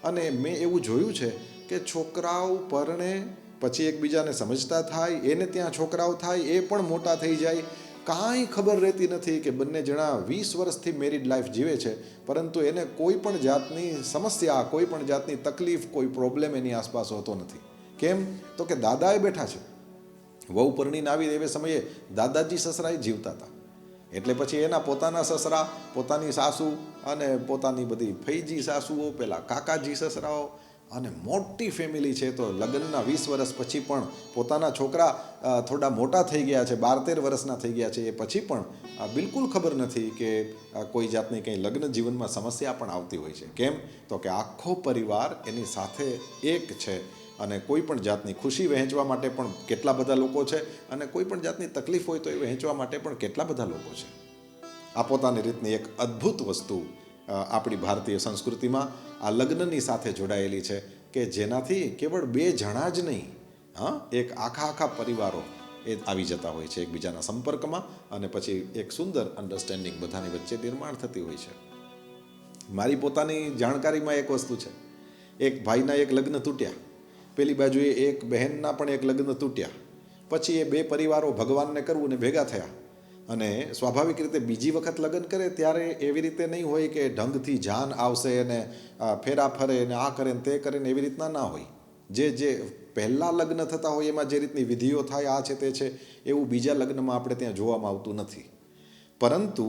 અને મેં એવું જોયું છે કે છોકરાઓ પરણે પછી એકબીજાને સમજતા થાય, એને ત્યાં છોકરાઓ થાય, એ પણ મોટા થઈ જાય, કાંઈ ખબર રહેતી નથી કે બંને જણા 20 વર્ષથી મેરિડ લાઈફ જીવે છે, પરંતુ એને કોઈ પણ જાતની સમસ્યા, કોઈ પણ જાતની તકલીફ, કોઈ પ્રોબ્લેમ એની આસપાસ હોતો નથી. કેમ તો કે દાદાએ બેઠા છે. વહુ પરણીને આવી એવે સમયે દાદાજી સસરાએ જીવતા હતા. એટલે પછી એના પોતાના સસરા, પોતાની સાસુ અને પોતાની બધી ફૈજી સાસુઓ, પેલા કાકાજી સસરાઓ, અને મોટી ફેમિલી છે. તો લગ્નના 20 વર્ષ પછી પણ પોતાના છોકરા થોડા મોટા થઈ ગયા છે, 12-13 વર્ષના થઈ ગયા છે, એ પછી પણ બિલકુલ ખબર નથી કે કોઈ જાતની કંઈ લગ્ન જીવનમાં સમસ્યા પણ આવતી હોય છે. કેમ તો કે આખો પરિવાર એની સાથે એક છે, અને કોઈ પણ જાતની ખુશી વહેંચવા માટે પણ કેટલા બધા લોકો છે, અને કોઈ પણ જાતની તકલીફ હોય તો એ વહેંચવા માટે પણ કેટલા બધા લોકો છે. આ પોતાની રીતની એક અદ્ભુત વસ્તુ આપણી ભારતીય સંસ્કૃતિમાં આ લગ્નની સાથે જોડાયેલી છે, કે જેનાથી કેવળ બે જણા જ નહીં, એક આખા પરિવારો એ આવી જતા હોય છે એકબીજાના સંપર્કમાં, અને પછી એક સુંદર અન્ડરસ્ટેન્ડિંગ બધાની વચ્ચે નિર્માણ થતી હોય છે. મારી પોતાની જાણકારીમાં એક વસ્તુ છે, એક ભાઈના એક લગ્ન તૂટ્યા, પેલી બાજુએ એક બહેનના પણ એક લગ્ન તૂટ્યા. પછી એ બે પરિવારો ભગવાનને કરવું ને ભેગા થયા, અને સ્વાભાવિક રીતે બીજી વખત લગ્ન કરે ત્યારે એવી રીતે નહીં હોય કે ઢંગથી જાન આવશે અને ફેરા ફરે ને આ કરે ને તે કરે ને, એવી રીતના ના હોય. જે પહેલાં લગ્ન થતા હોય એમાં જે રીતની વિધિઓ થાય, આ છે તે છે, એવું બીજા લગ્નમાં આપણે ત્યાં જોવામાં આવતું નથી. પરંતુ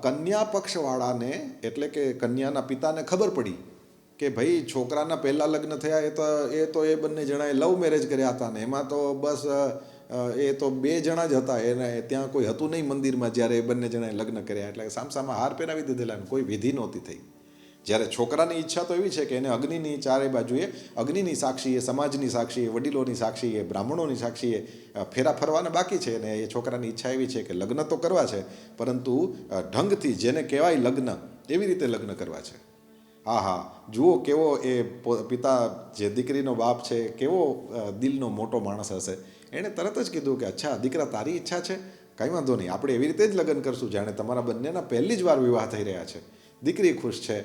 કન્યા પક્ષવાળાને, એટલે કે કન્યાના પિતાને ખબર પડી કે ભાઈ છોકરાના પહેલાં લગ્ન થયા એ બંને જણાએ લવ મેરેજ કર્યા હતા, ને એમાં તો બસ એ તો બે જણા જ હતા, એને ત્યાં કોઈ હતું નહીં મંદિરમાં જ્યારે એ બંને જણાએ લગ્ન કર્યા. એટલે સામસામા હાર પહેરાવી દીધેલા, કોઈ વિધિ નહોતી થઈ. જ્યારે છોકરાની ઈચ્છા તો એવી છે કે એને અગ્નિની ચારે બાજુએ, અગ્નિની સાક્ષીએ, સમાજની સાક્ષીએ, વડીલોની સાક્ષીએ, બ્રાહ્મણોની સાક્ષીએ ફેરા ફરવાના બાકી છે, અને એ છોકરાની ઈચ્છા એવી છે કે લગ્ન તો કરવા છે, પરંતુ ઢંગથી, જેને કહેવાય લગ્ન, એવી રીતે લગ્ન કરવા છે. જુઓ કેવો એ પિતા, જે દીકરીનો બાપ છે, કેવો દિલનો મોટો માણસ હશે. એણે તરત જ કીધું કે અચ્છા દીકરા, તારી ઈચ્છા છે, કંઈ વાંધો નહીં, આપણે એવી રીતે જ લગ્ન કરશું જાણે તમારા બંનેના પહેલી જ વાર વિવાહ થઈ રહ્યા છે. દીકરી ખુશ છે,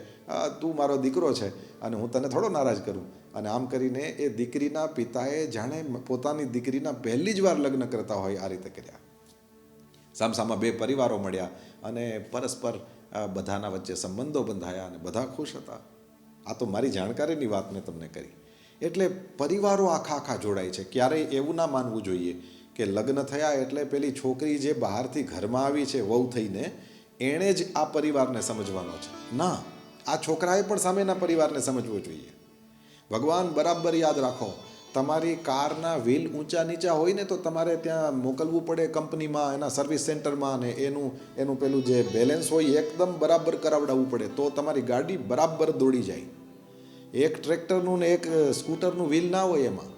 તું મારો દીકરો છે, અને હું તને થોડો નારાજ કરું. અને આમ કરીને એ દીકરીના પિતાએ જાણે પોતાની દીકરીના પહેલી જ વાર લગ્ન કરતા હોય આ રીતે કર્યા. સામસામા બે પરિવારો મળ્યા, અને પરસ્પર બધાના વચ્ચે સંબંધો બંધાયા, અને બધા ખુશ હતા. આ તો મારી જાણકારીની વાત મેં તમને કરી. એટલે પરિવારો આખા જોડાય છે. ક્યારેય એવું ના માનવું જોઈએ કે લગ્ન થયા એટલે પેલી છોકરી જે બહારથી ઘરમાં આવી છે વહુ થઈને, એણે જ આ પરિવારને સમજવાનો છે. ના, આ છોકરાએ પણ સામેના પરિવારને સમજવો જોઈએ. ભગવાન બરાબર યાદ રાખો, તમારી કારના વ્હીલ ઊંચા નીચા હોય ને તો તમારે ત્યાં મોકલવું પડે કંપનીમાં, એના સર્વિસ સેન્ટરમાં, અને એનું પેલું જે બેલેન્સ હોય એકદમ બરાબર કરાવડાવવું પડે, તો તમારી ગાડી બરાબર દોડી જાય. એક ટ્રેક્ટરનું ને એક સ્કૂટરનું વ્હીલ ના હોય, એમાં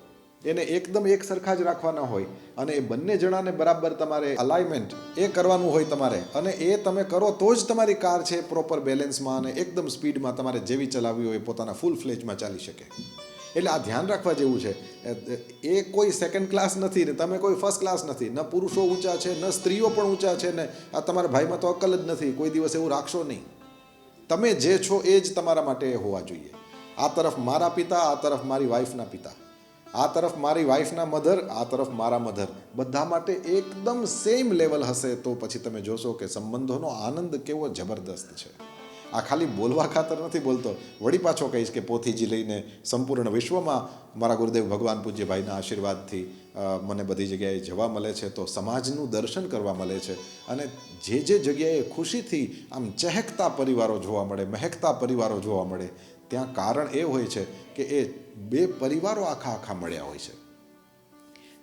એને એકદમ એક સરખા જ રાખવાના હોય, અને એ બંને જણાને બરાબર તમારે અલાઇનમેન્ટ એ કરવાનું હોય તમારે, અને એ તમે કરો તો જ તમારી કાર છે પ્રોપર બેલેન્સમાં અને એકદમ સ્પીડમાં તમારે જેવી ચલાવવી હોય પોતાના ફૂલ ફ્લેજમાં ચાલી શકે. એટલે આ ધ્યાન રાખવા જેવું છે. એ કોઈ સેકન્ડ ક્લાસ નથી ને તમે કોઈ ફર્સ્ટ ક્લાસ નથી. ન પુરુષો ઊંચા છે ન સ્ત્રીઓ પણ ઊંચા છે ને આ તમારા ભાઈમાં તો અકલ જ નથી. કોઈ દિવસ એવું રાખશો નહીં. તમે જે છો એ જ તમારા માટે હોવા જોઈએ. આ તરફ મારા પિતા, આ તરફ મારી વાઈફના પિતા, આ તરફ મારી વાઈફના મધર, આ તરફ મારા મધર, બધા માટે એકદમ સેમ લેવલ હશે તો પછી તમે જોશો કે સંબંધોનો આનંદ કેવો જબરદસ્ત છે. આ ખાલી બોલવા ખાતર નથી બોલતો. વળી પાછો કહીશ કે પોથીજી લઈને સંપૂર્ણ વિશ્વમાં મારા ગુરુદેવ ભગવાન પૂજ્યભાઈના આશીર્વાદથી મને બધી જગ્યાએ જવા મળે છે તો સમાજનું દર્શન કરવા મળે છે. અને જે જગ્યાએ ખુશીથી આમ ચહેકતા પરિવારો જોવા મળે, મહેકતા પરિવારો જોવા મળે, ત્યાં કારણ એ હોય છે કે એ બે પરિવારો આખા મળ્યા હોય છે.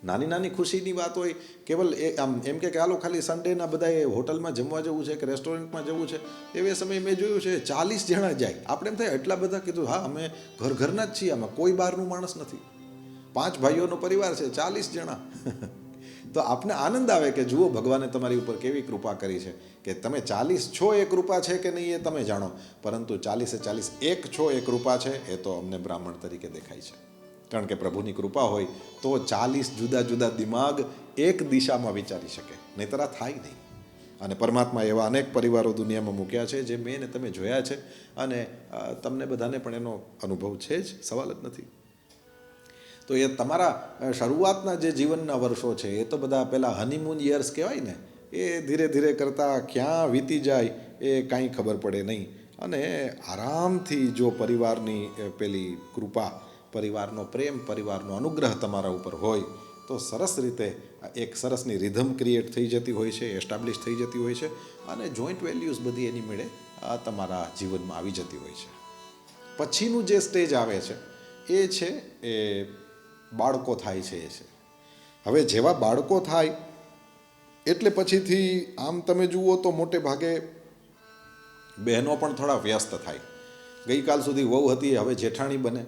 નાની નાની ખુશીની વાત હોય, કેવલ એ આમ એમ કે હાલો ખાલી સન્ડેના બધાએ હોટલમાં જમવા જવું છે કે રેસ્ટોરન્ટમાં જવું છે, એવે સમયે મેં જોયું છે 40 જણા જાય. આપણે એમ થાય એટલા બધા, કીધું હા અમે ઘરના જ છીએ, આમાં કોઈ બહારનું માણસ નથી. 5 ભાઈઓનો પરિવાર છે, 40 જણા. તો આપને આનંદ આવે કે જુઓ ભગવાને તમારી ઉપર કેવી કૃપા કરી છે કે તમે 40 છો એ કૃપા છે કે નહીં એ તમે જાણો, પરંતુ 40 એક છો એ કૃપા છે. એ તો અમને બ્રાહ્મણ તરીકે દેખાય છે. કારણ કે પ્રભુની કૃપા હોય તો 40 જુદા જુદા દિમાગ એક દિશામાં વિચારી શકે, નહીંતર આ થાય નહીં. અને પરમાત્મા એવા અનેક પરિવારો દુનિયામાં મૂક્યા છે જે મેં ને તમે જોયા છે અને તમને બધાને પણ એનો અનુભવ છે જ, સવાલ જ નથી. તો એ તમારા શરૂઆતના જે જીવનના વર્ષો છે એ તો બધા પહેલાં હનીમૂન યર્સ કહેવાય ને, એ ધીરે ધીરે કરતાં ક્યાં વીતી જાય એ કાંઈ ખબર પડે નહીં. અને આરામથી જો પરિવારની પેલી કૃપા, પરિવારનો પ્રેમ, પરિવારનો અનુગ્રહ તમારા ઉપર હોય તો સરસ રીતે એક સરસની રિધમ ક્રિએટ થઈ જતી હોય છે, એસ્ટાબ્લિશ થઈ જતી હોય છે અને જોઈન્ટ વેલ્યુઝ બધી એની મેળે તમારા જીવનમાં આવી જતી હોય છે. પછીનું જે સ્ટેજ આવે છે એ છે એ બાળકો થાય છે. એ છે હવે જેવા બાળકો થાય એટલે પછીથી આમ તમે જુઓ તો મોટે ભાગે બહેનો પણ થોડા વ્યસ્ત થાય. ગઈકાલ સુધી વહુ હતી, હવે જેઠાણી બને.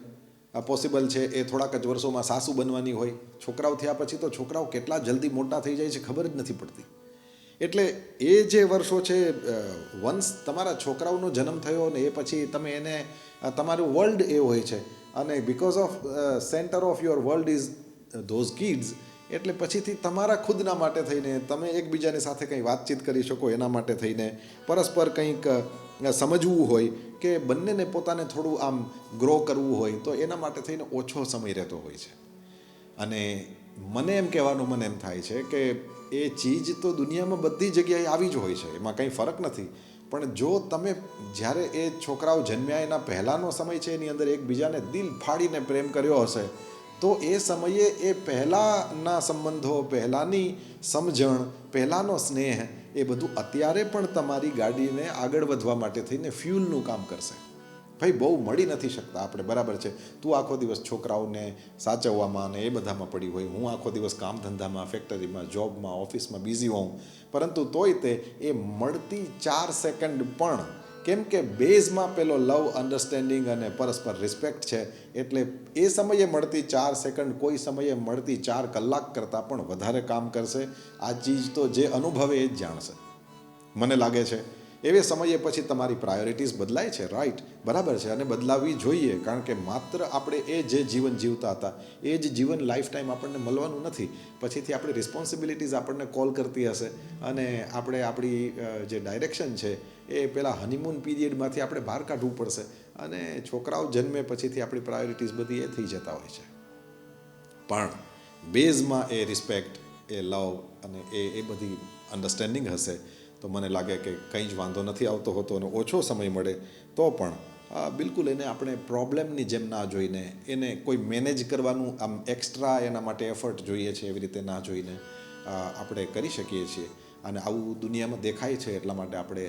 આ પોસિબલ છે. એ થોડાક જ વર્ષોમાં સાસુ બનવાની હોય. છોકરાઓ થયા પછી તો છોકરાઓ કેટલા જલ્દી મોટા થઈ જાય છે ખબર જ નથી પડતી. એટલે એ જે વર્ષો છે, વન્સ તમારા છોકરાઓનો જન્મ થયો ને એ પછી તમે એને, તમારું વર્લ્ડ એ હોય છે અને because of centre of your world is those kids, એટલે પછીથી તમારા ખુદના માટે થઈને તમે એકબીજાની સાથે કંઈ વાતચીત કરી શકો, એના માટે થઈને પરસ્પર કંઈક સમજવું હોય કે બંનેને પોતાને થોડું આમ ગ્રો કરવું હોય તો એના માટે થઈને ઓછો સમય રહેતો હોય છે. અને મને એમ કહેવાનું મને એમ થાય છે કે એ ચીજ તો દુનિયામાં બધી જગ્યાએ આવી જ હોય છે, એમાં કંઈ ફરક નથી. પણ જો તમે જ્યારે એ છોકરાઓ જન્મ્યા એના પહેલાંનો સમય છે એની અંદર એકબીજાને દિલ ફાડીને પ્રેમ કર્યો હશે તો એ સમયે એ પહેલાંના સંબંધો, પહેલાંની સમજણ, પહેલાંનો સ્નેહ એ બધું અત્યારે પણ તમારી ગાડીને આગળ વધવા માટે થઈને ફ્યુલનું કામ કરશે. ભાઈ બહુ મળી નથી શકતા આપણે, બરાબર છે. તું આખો દિવસ છોકરાઓને સાચવવામાં અને એ બધામાં પડી હોય, હું આખો દિવસ કામ ધંધામાં, ફેક્ટરીમાં, જોબમાં, ઓફિસમાં બિઝી હોઉં, પરંતુ તોય તે એ મળતી 4 સેકન્ડ પણ, કેમ કે બેઝમાં પેલો લવ, અન્ડરસ્ટેન્ડિંગ અને પરસ્પર રિસ્પેક્ટ છે, એટલે એ સમયે મળતી 4 સેકન્ડ કોઈ સમયે મળતી 4 કલાક કરતાં પણ વધારે કામ કરશે. આ ચીજ તો જે અનુભવે એ જ જાણશે. મને લાગે છે એવે સમયે પછી તમારી પ્રાયોરિટીઝ બદલાય છે, રાઈટ, બરાબર છે, અને બદલાવવી જોઈએ. કારણ કે માત્ર આપણે એ જે જીવન જીવતા હતા એ જ જીવન લાઈફ ટાઈમ આપણને મળવાનું નથી. પછીથી આપણી રિસ્પોન્સિબિલિટીઝ આપણને કોલ કરતી હશે અને આપણે આપણી જે ડાયરેક્શન છે એ પેલા હનીમૂન પીરિયડમાંથી આપણે બહાર કાઢવું પડશે અને છોકરાઓ જન્મે પછીથી આપણી પ્રાયોરિટીઝ બધી એ થઈ જતા હોય છે. પણ બેઝમાં એ રિસ્પેક્ટ, એ લવ અને એ બધી અન્ડરસ્ટેન્ડિંગ હશે તો મને લાગે કે કંઈ જ વાંધો નથી આવતો હોતો. અને ઓછો સમય મળે તો પણ બિલકુલ એને આપણે પ્રોબ્લેમની જેમ ના જોઈને, એને કોઈ મેનેજ કરવાનું આમ એક્સ્ટ્રા એના માટે એફર્ટ જોઈએ છે એવી રીતે ના જોઈને આપણે કરી શકીએ છીએ. અને આવું દુનિયામાં દેખાય છે એટલા માટે આપણે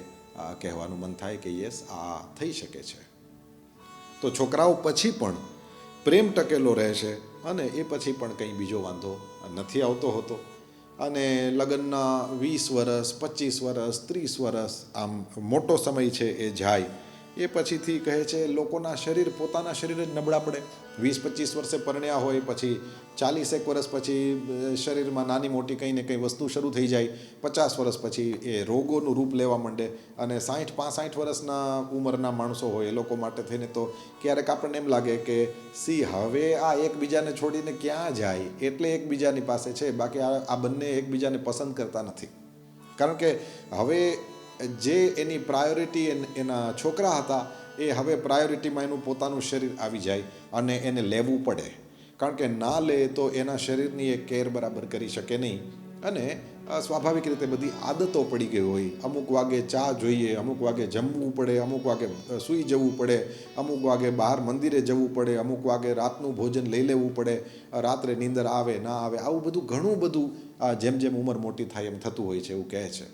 કહેવાનું મન થાય કે યસ, આ થઈ શકે છે. તો છોકરાઓ પછી પણ પ્રેમ ટકેલો રહેશે અને એ પછી પણ કંઈ બીજો વાંધો નથી આવતો હોતો. અને લગ્નના 20 વર્ષ, 25 વર્ષ, 30 વર્ષ આમ મોટો સમય છે એ જાય એ પછીથી કહે છે લોકોના શરીર પોતાના શરીર જ નબળા પડે. 20-25 વર્ષે પરણ્યા હોય, પછી 40 વર્ષ પછી શરીરમાં નાની મોટી કંઈ ને કંઈ વસ્તુ શરૂ થઈ જાય. 50 વર્ષ પછી એ રોગોનું રૂપ લેવા માંડે. અને 60-65 વર્ષના ઉંમરના માણસો હોય એ લોકો માટે થઈને તો ક્યારેક આપણને એમ લાગે કે હવે આ એકબીજાને છોડીને ક્યાં જાય, એટલે એકબીજાની પાસે છે, બાકી આ બંને એકબીજાને પસંદ કરતા નથી. કારણ કે હવે જે એની પ્રાયોરિટી એના છોકરા હતા એ હવે પ્રાયોરિટીમાં એનું પોતાનું શરીર આવી જાય અને એને લેવું પડે. કારણ કે ના લે તો એના શરીરની એ કેર બરાબર કરી શકે નહીં. અને સ્વાભાવિક રીતે બધી આદતો પડી ગઈ હોય. અમુક વાગે ચા જોઈએ, અમુક વાગે જમવું પડે, અમુક વાગે સૂઈ જવું પડે, અમુક વાગે બહાર મંદિરે જવું પડે, અમુક વાગે રાતનું ભોજન લઈ લેવું પડે, રાત્રે નીંદર આવે ના આવે, આવું બધું ઘણું બધું જેમ જેમ ઉંમર મોટી થાય એમ થતું હોય છે એવું કહે છે.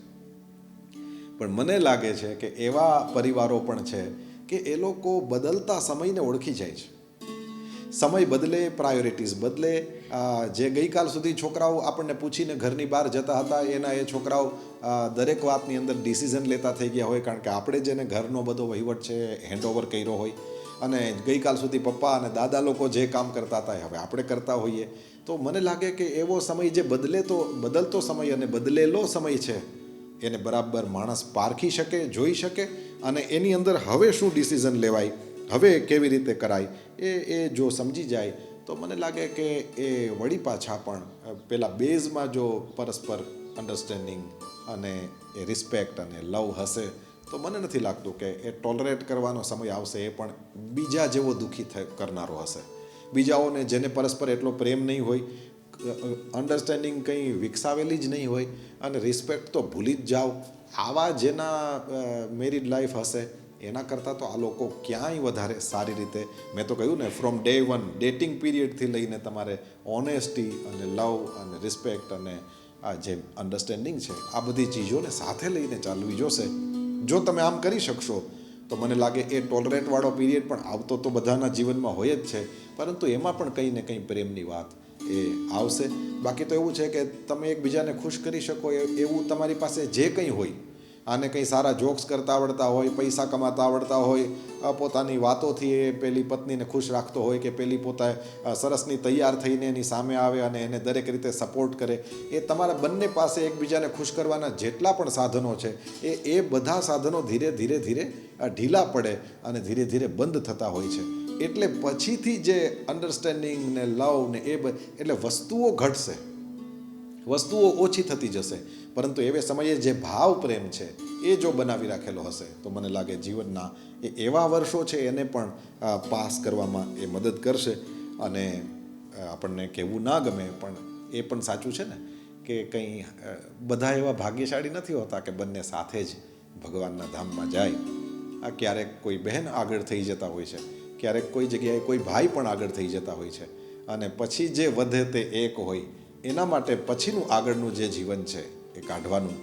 પણ મને લાગે છે કે એવા પરિવારો પણ છે કે એ લોકો બદલતા સમયને ઓળખી જાય છે. સમય બદલે, પ્રાયોરિટીઝ બદલે. જે ગઈકાલ સુધી છોકરાઓ આપણને પૂછીને ઘરની બહાર જતા હતા એના એ છોકરાઓ દરેક વાતની અંદર ડિસિઝન લેતા થઈ ગયા હોય, કારણ કે આપણે જેને ઘરનો બધો વહીવટ છે હેન્ડઓવર કર્યો હોય. અને ગઈકાલ સુધી પપ્પા અને દાદા લોકો જે કામ કરતા હતા હવે આપણે કરતા હોઈએ. તો મને લાગે કે એવો સમય જે બદલતો સમય અને બદલેલો સમય છે એને બરાબર માણસ પારખી શકે, જોઈ શકે અને એની અંદર હવે શું ડિસિઝન લેવાય, હવે કેવી રીતે કરાય એ જો સમજી જાય તો મને લાગે કે એ વળી પાછા પણ પેલા બેઝમાં જો પરસ્પર અન્ડરસ્ટેન્ડિંગ અને એ રિસ્પેક્ટ અને લવ હશે તો મને નથી લાગતું કે એ ટોલરેટ કરવાનો સમય આવશે એ પણ બીજા જેવો દુઃખી કરનારો હશે. બીજાઓને જેને પરસ્પર એટલો પ્રેમ નહીં હોય, અન્ડરસ્ટેન્ડિંગ કંઈ વિકસાવેલી જ નહીં હોય અને રિસ્પેક્ટ તો ભૂલી જ જાઓ, આવા જેના મેરિડ લાઈફ હશે એના કરતાં તો આ લોકો ક્યાંય વધારે સારી રીતે, મેં તો કહ્યું ને, ફ્રોમ ડે 1 ડેટિંગ પીરિયડથી લઈને તમારે ઓનેસ્ટી અને લવ અને રિસ્પેક્ટ અને આ જે અન્ડરસ્ટેન્ડિંગ છે આ બધી ચીજોને સાથે લઈને ચાલવી જોશે. જો તમે આમ કરી શકશો તો મને લાગે એ ટોલરેટવાળો પીરિયડ પણ આવતો તો બધાના જીવનમાં હોય જ છે, પરંતુ એમાં પણ કંઈ ને કંઈ પ્રેમની વાત એ આવશે. બાકી તો એવું છે કે તમે એકબીજાને ખુશ કરી શકો એવું તમારી પાસે જે કંઈ હોય, આને કંઈ સારા જોક્સ કરતા આવડતા હોય, પૈસા કમાતા આવડતા હોય, પોતાની વાતોથી એ પેલી પત્નીને ખુશ રાખતો હોય કે પેલી પોતા સરસની તૈયાર થઈને એની સામે આવે અને એને દરેક રીતે સપોર્ટ કરે, એ તમારા બંને પાસે એકબીજાને ખુશ કરવાના જેટલા પણ સાધનો છે એ બધા સાધનો ધીરે ધીરે ધીરે ઢીલા પડે અને ધીરે ધીરે બંધ થતા હોય છે. એટલે પછીથી જે અન્ડરસ્ટેન્ડિંગ ને લવ ને એટલે વસ્તુઓ ઘટશે, વસ્તુઓ ઓછી થતી જશે, પરંતુ એવે સમયે જે ભાવ પ્રેમ છે એ જો બનાવી રાખેલો હશે તો મને લાગે જીવનના એવા વર્ષો છે એને પણ પાસ કરવામાં એ મદદ કરશે. અને આપણને કહેવું ના ગમે પણ એ પણ સાચું છે ને કે કંઈ બધા એવા ભાગ્યશાળી નથી હોતા કે બંને સાથે જ ભગવાનના ધામમાં જાય. ક્યારેક કોઈ બહેન આગળ થઈ જતા હોય છે, ક્યારેક કોઈ જગ્યાએ કોઈ ભાઈ પણ આગળ થઈ જતા હોય છે, અને પછી જે વધે તે એક હોય એના માટે પછીનું આગળનું જે જીવન છે એ કાઢવાનું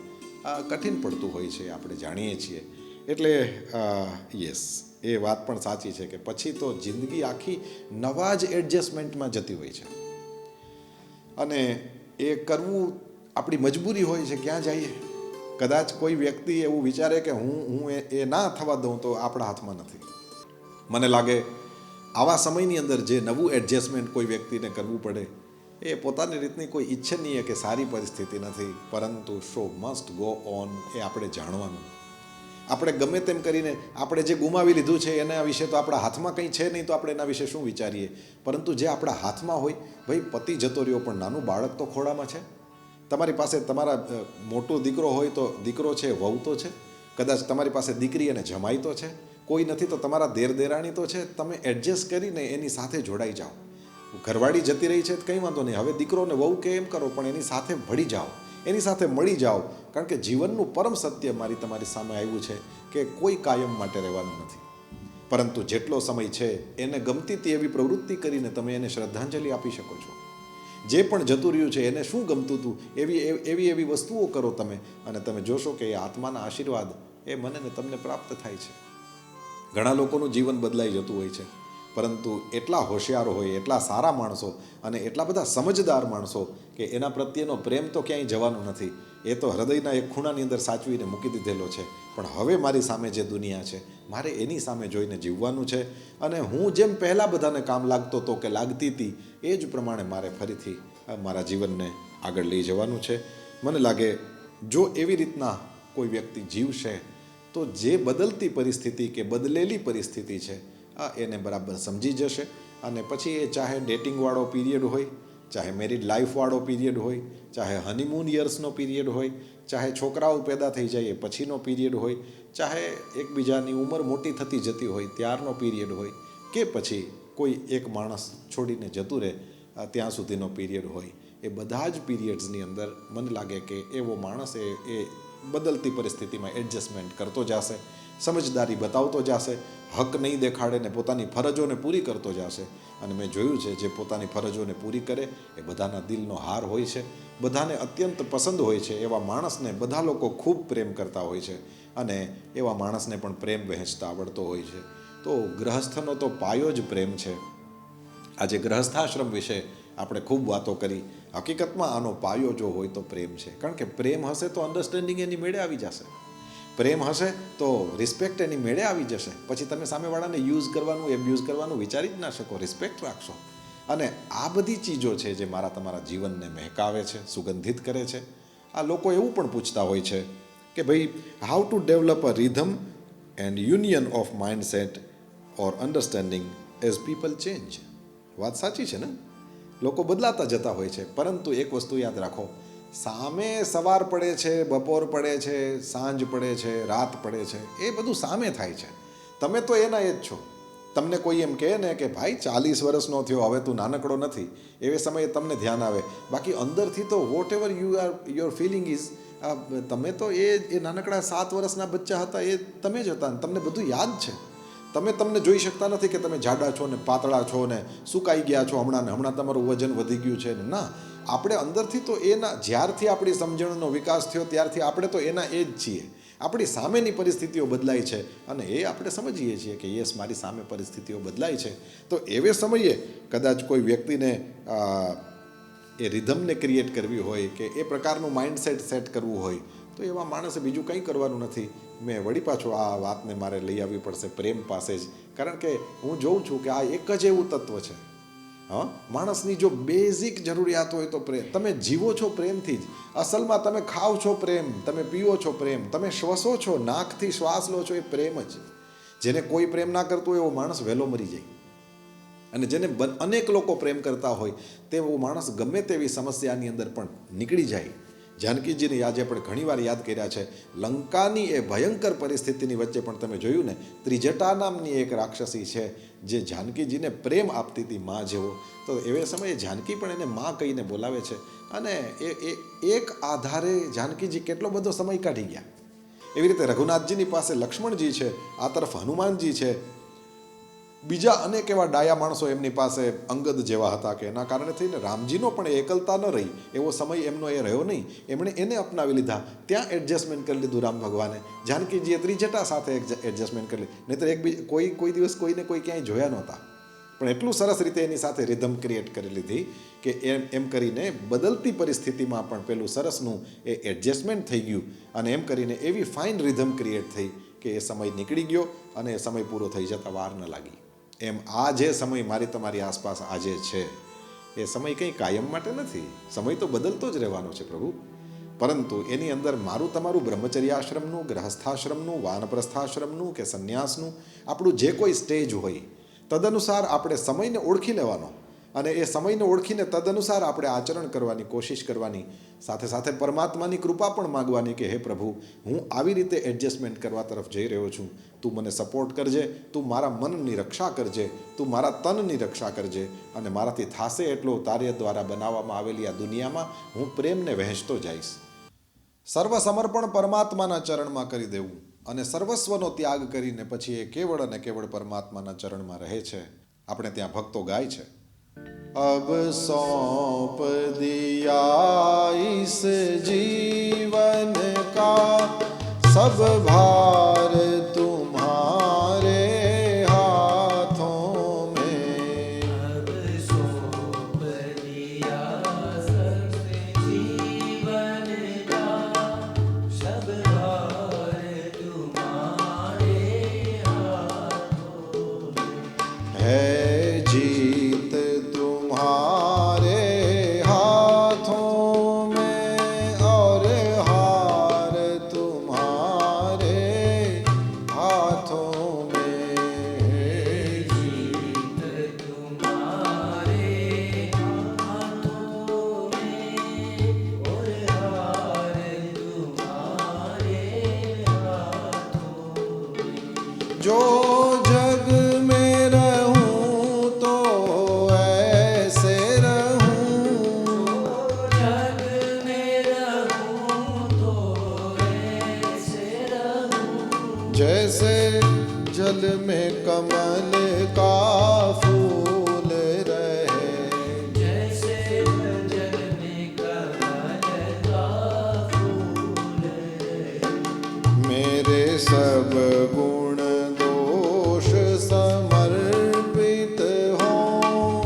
કઠિન પડતું હોય છે, આપણે જાણીએ છીએ. એટલે યસ, એ વાત પણ સાચી છે કે પછી તો જિંદગી આખી નવા જ એડજસ્ટમેન્ટમાં જતી હોય છે અને એ કરવું આપણી મજબૂરી હોય છે. ક્યાં જઈએ, કદાચ કોઈ વ્યક્તિ એવું વિચારે કે હું એ ના થવા દઉં તો આપણા હાથમાં નથી. મને લાગે આવા સમયની અંદર જે નવું એડજસ્ટમેન્ટ કોઈ વ્યક્તિને કરવું પડે એ પોતાની રીતની કોઈ ઈચ્છનીય કે સારી પરિસ્થિતિ નથી, પરંતુ શો મસ્ટ ગો ઓન એ આપણે જાણવાનું. આપણે ગમે તેમ કરીને આપણે જે ગુમાવી લીધું છે એના વિશે તો આપણા હાથમાં કંઈ છે નહીં, તો આપણે એના વિશે શું વિચારીએ. પરંતુ જે આપણા હાથમાં હોય, ભાઈ પતિ જતો રહ્યો પણ નાનું બાળક તો ખોળામાં છે, તમારી પાસે તમારા મોટો દીકરો હોય તો દીકરો છે, વહુ તો છે, કદાચ તમારી પાસે દીકરી અને જમાઈ તો છે, કોઈ નથી તો તમારા દેર દેરાણી તો છે. તમે એડજસ્ટ કરીને એની સાથે જોડાઈ જાઓ. ઘરવાળી જતી રહી છે કંઈ વાંધો નહીં, હવે દીકરો ને વહુ કે એમ કરો પણ એની સાથે ભળી જાઓ, એની સાથે મળી જાઓ. કારણ કે જીવનનું પરમ સત્ય તમારી સામે આવ્યું છે કે કોઈ કાયમ માટે રહેવાનું નથી, પરંતુ જેટલો સમય છે એને ગમતી હતી એવી પ્રવૃત્તિ કરીને તમે એને શ્રદ્ધાંજલિ આપી શકો છો. જે પણ જતું રહ્યું છે એને શું ગમતું હતું એવી વસ્તુઓ કરો તમે, અને તમે જોશો કે એ આત્માના આશીર્વાદ એ મને ને તમને પ્રાપ્ત થાય છે. ઘણા લોકોનું જીવન બદલાઈ જતું હોય છે, પરંતુ એટલા હોશિયાર હોય, એટલા સારા માણસો અને એટલા બધા સમજદાર માણસો કે એના પ્રત્યેનો પ્રેમ તો ક્યાંય જવાનો નથી. એ તો હૃદયના એક ખૂણાની અંદર સાચવીને મૂકી દીધેલો છે. પણ હવે મારી સામે જે દુનિયા છે, મારે એની સામે જોઈને જીવવાનું છે. અને હું જેમ પહેલાં બધાને કામ લાગતો હતો કે લાગતી હતી, એ જ પ્રમાણે મારે ફરીથી મારા જીવનને આગળ લઈ જવાનું છે. મને લાગે જો એવી રીતના કોઈ વ્યક્તિ જીવશે તો જે બદલતી પરિસ્થિતિ કે બદલેલી પરિસ્થિતિ છે એને બરાબર સમજી જશે. અને પછી એ ચાહે ડેટિંગવાળો પીરિયડ હોય, ચાહે મેરિડ લાઈફવાળો પીરિયડ હોય, ચાહે હનીમૂન યર્સનો પીરિયડ હોય, ચાહે છોકરાઓ પેદા થઈ જાય એ પછીનો પીરિયડ હોય, ચાહે એકબીજાની ઉંમર મોટી થતી જતી હોય ત્યારનો પીરિયડ હોય, કે પછી કોઈ એક માણસ છોડીને જતું રહે ત્યાં સુધીનો પીરિયડ હોય, એ બધા જ પીરિયડ્સની અંદર મને લાગે કે એવો માણસ એ બદલતી પરિસ્થિતિમાં એડજસ્ટમેન્ટ કરતો જશે, સમજદારી બતાવતો જશે, હક નહીં દેખાડે ને પોતાની ફરજોને પૂરી કરતો જશે. અને મેં જોયું છે જે પોતાની ફરજોને પૂરી કરે એ બધાના દિલનો હાર હોય છે, બધાને અત્યંત પસંદ હોય છે. એવા માણસને બધા લોકો ખૂબ પ્રેમ કરતા હોય છે અને એવા માણસને પણ પ્રેમ વહેંચતા આવડતો હોય છે. તો ગ્રહસ્થનો તો પાયો જ પ્રેમ છે. આજે ગ્રહસ્થાશ્રમ વિશે આપણે ખૂબ વાતો કરી. હકીકતમાં આનો પાયો જો હોય તો પ્રેમ છે. કારણ કે પ્રેમ હશે તો અન્ડરસ્ટેન્ડિંગ એની મેળે આવી જશે, પ્રેમ હશે તો રિસ્પેક્ટ એની મેળે આવી જશે. પછી તમે સામેવાળાને યુઝ કરવાનું, એબ્યુઝ કરવાનું વિચારી જ ના શકો, રિસ્પેક્ટ રાખશો. અને આ બધી ચીજો છે જે મારા તમારા જીવનને મહેકાવે છે, સુગંધિત કરે છે. આ લોકો એવું પણ પૂછતા હોય છે કે ભાઈ, how to develop a rhythm and union of mindset or understanding as people change. વાત સાચી છે ને, લોકો બદલાતા જતા હોય છે. પરંતુ એક વસ્તુ યાદ રાખો, સામે સવાર પડે છે, બપોર પડે છે, સાંજ પડે છે, રાત પડે છે, એ બધું સામે થાય છે. તમે તો એના એ જ છો. તમને કોઈ એમ કહે ને કે ભાઈ 40 વર્ષનો થયો, હવે તું નાનકડો નથી, એવે સમયે તમને ધ્યાન આવે. બાકી અંદરથી તો whatever your feeling is, તમે તો એ નાનકડા 7 વર્ષના બચ્ચા હતા, એ તમે જ હતા. તમને બધું યાદ છે. તમને જોઈ શકતા નથી કે તમે જાડા છો ને પાતળા છો ને સુકાઈ ગયા છો હમણાં તમારું વજન વધી ગયું છે ને. ના, આપણે અંદરથી તો એના, જ્યારથી આપણી સમજણનો વિકાસ થયો ત્યારથી આપણે તો એના એ જ છીએ. આપણી સામેની પરિસ્થિતિઓ બદલાય છે અને એ આપણે સમજીએ છીએ કે યસ, મારી સામે પરિસ્થિતિઓ બદલાય છે. તો એવે સમયે કદાચ કોઈ વ્યક્તિને એ રિધમને ક્રિએટ કરવી હોય કે એ પ્રકારનું માઇન્ડસેટ સેટ કરવું હોય તો એવા માણસે બીજું કંઈ કરવાનું નથી. મેં વળી પાછો આ વાતને મારે લઈ આવવી પડશે પ્રેમ પાસે જ. કારણ કે હું જોઉં છું કે આ એક જ એવું તત્વ છે, માણસની જો બેઝિક જરૂરિયાત હોય તો પ્રેમ. તમે જીવો છો પ્રેમથી જ. અસલમાં તમે ખાઓ છો પ્રેમ, તમે પીઓ છો પ્રેમ, તમે શ્વસો છો, નાકથી શ્વાસ લો છો, એ પ્રેમ જ. જેને કોઈ પ્રેમ ના કરતો હોય એવો માણસ વહેલો મરી જાય. અને જેને અનેક લોકો પ્રેમ કરતા હોય તેવો માણસ ગમે તેવી સમસ્યાની અંદર પણ નીકળી જાય. જાનકીજીને આજે આપણે ઘણીવાર યાદ કર્યા છે. લંકાની એ ભયંકર પરિસ્થિતિની વચ્ચે પણ તમે જોયું ને, ત્રિજટા નામની એક રાક્ષસી છે જે જાનકીજીને પ્રેમ આપતી હતી મા જેવો. તો એવે સમયે જાનકી પણ એને મા કહીને બોલાવે છે. અને એ એક આધારે જાનકીજી કેટલો બધો સમય કાઢી ગયા. એવી રીતે રઘુનાથજીની પાસે લક્ષ્મણજી છે, આ તરફ હનુમાનજી છે, બીજા અનેક એવા ડાયા માણસો એમની પાસે અંગદ જેવા હતા કે એના કારણે થઈને રામજીનો પણ એકલતા ન રહી એવો સમય એમનો એ રહ્યો નહીં. એમણે એને અપનાવી લીધા, ત્યાં એડજસ્ટમેન્ટ કરી લીધું રામ ભગવાને. જાનકીજીએ ત્રિજટા સાથે એડજસ્ટમેન્ટ કરી લીધું. નહીંતર કોઈ દિવસ કોઈને કોઈ ક્યાંય જોયા નહોતા. પણ એટલું સરસ રીતે એની સાથે રિધમ ક્રિએટ કરી લીધી કે એમ કરીને બદલતી પરિસ્થિતિમાં પણ પેલું સરસનું એ એડજસ્ટમેન્ટ થઈ ગયું. અને એમ કરીને એવી ફાઇન રિધમ ક્રિએટ થઈ કે એ સમય નીકળી ગયો અને એ સમય પૂરો થઈ જતાં વાર ન લાગી. એમ આ જે સમય મારી તમારી આસપાસ આજે છે એ સમય કંઈ કાયમ માટે નથી. સમય તો બદલતો જ રહેવાનો છે પ્રભુ. પરંતુ એની અંદર મારું તમારું બ્રહ્મચર્યાશ્રમનું, ગ્રહસ્થાશ્રમનું, વાનપ્રસ્થાશ્રમનું કે સંન્યાસનું આપણું જે કોઈ સ્ટેજ હોય તદનુસાર આપણે સમયને ઓળખી લેવાનો અને એ સમયને ઓળખીને તદનુસાર આપણે આચરણ કરવાની કોશિશ કરવાની. સાથે સાથે પરમાત્માની કૃપા પણ માગવાની કે હે પ્રભુ, હું આવી રીતે એડજસ્ટમેન્ટ કરવા તરફ જઈ રહ્યો છું, તું મને સપોર્ટ કરજે, તું મારા મનની રક્ષા કરજે, તું મારા તનની રક્ષા કરજે અને મારાથી થાશે એટલો તારે દ્વારા બનાવવામાં આવેલી આ દુનિયામાં હું પ્રેમને વહેંચતો જઈશ. સર્વ સમર્પણ પરમાત્માના ચરણમાં કરી દેવું અને સર્વસ્વનો ત્યાગ કરીને પછી એ કેવળ અને કેવળ પરમાત્માના ચરણમાં રહે છે. આપણે ત્યાં ભક્તો ગાય છે, अब सौंप दिया इस जीवन का सब भार तुम्हारे हाथों में. अब सौंप दिया सब जीवन का जो जग में रहूं तो ऐसे रहूं, जग में रहूं तो ऐसे रहूं, जैसे जल में कमल का फूल रहे, जैसे जल में कमल का फूल रहे। मेरे सब गुण दोष समर्पित हों,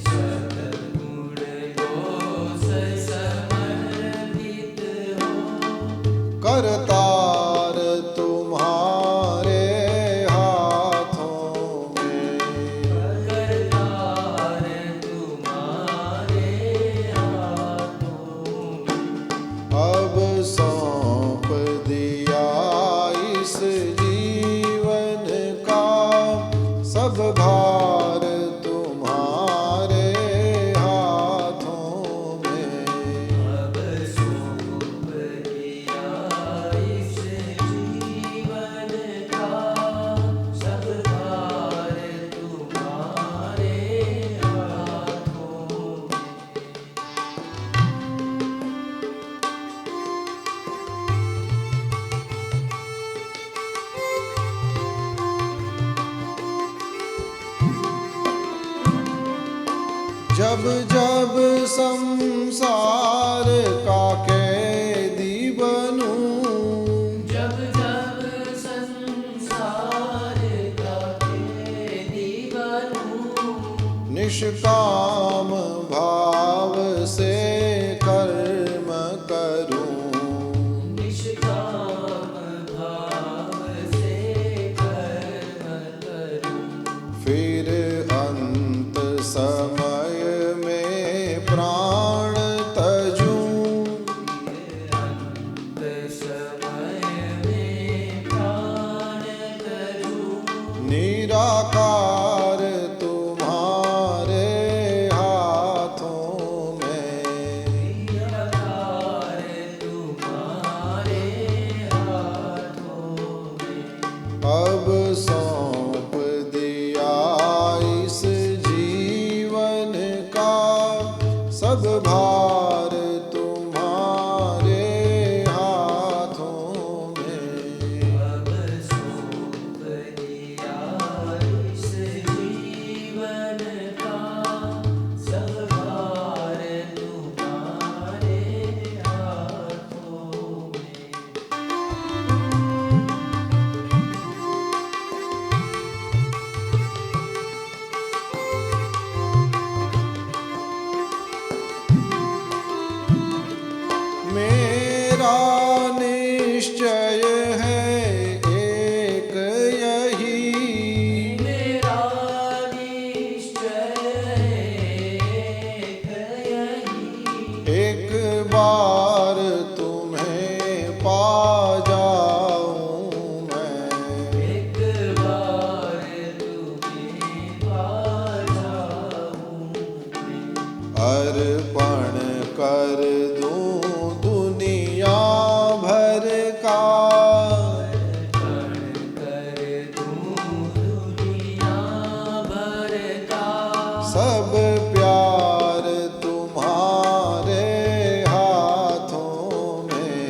सब गुण दोष समर्पित हो, करतार तुम्हारे हाथों में, करतार तुम्हारे हाथों में। अब सौंप दिया इस जीवन का सब भार तुम्हारे हाथों में। अब सौंप दिया इस जीवन का सब भार तुम्हारे हाथों में। जब जब संसार का कैदी बनूं, जब जब संसार का कैदी बनूं, निष्काम भाव से कर्म करूं, निष्काम भाव से कर्म करूं, फिर अंत समय में प्राण तजूं, अंत समय में प्राण तजूं, निराकार तुम्हारे हाथों में। निराकार तुम्हारे हाथों में। अब सौंप दिया इस जीवन का सब भार तुम्हारे हाथों में। अब सौंप दिया इस जीवन का सब भार तुम्हारे हाथों में। मेरा निश्चय है एक यही, मेरा निश्चय एक यही, एक बार तुम्हें पा जाऊं मैं, एक बार तुम्हें पा जाऊं मैं। अर्पण कर दूं दुनिया भर का, अर्पण कर दूं दुनिया भर का सब प्यार तुम्हारे हाथों में।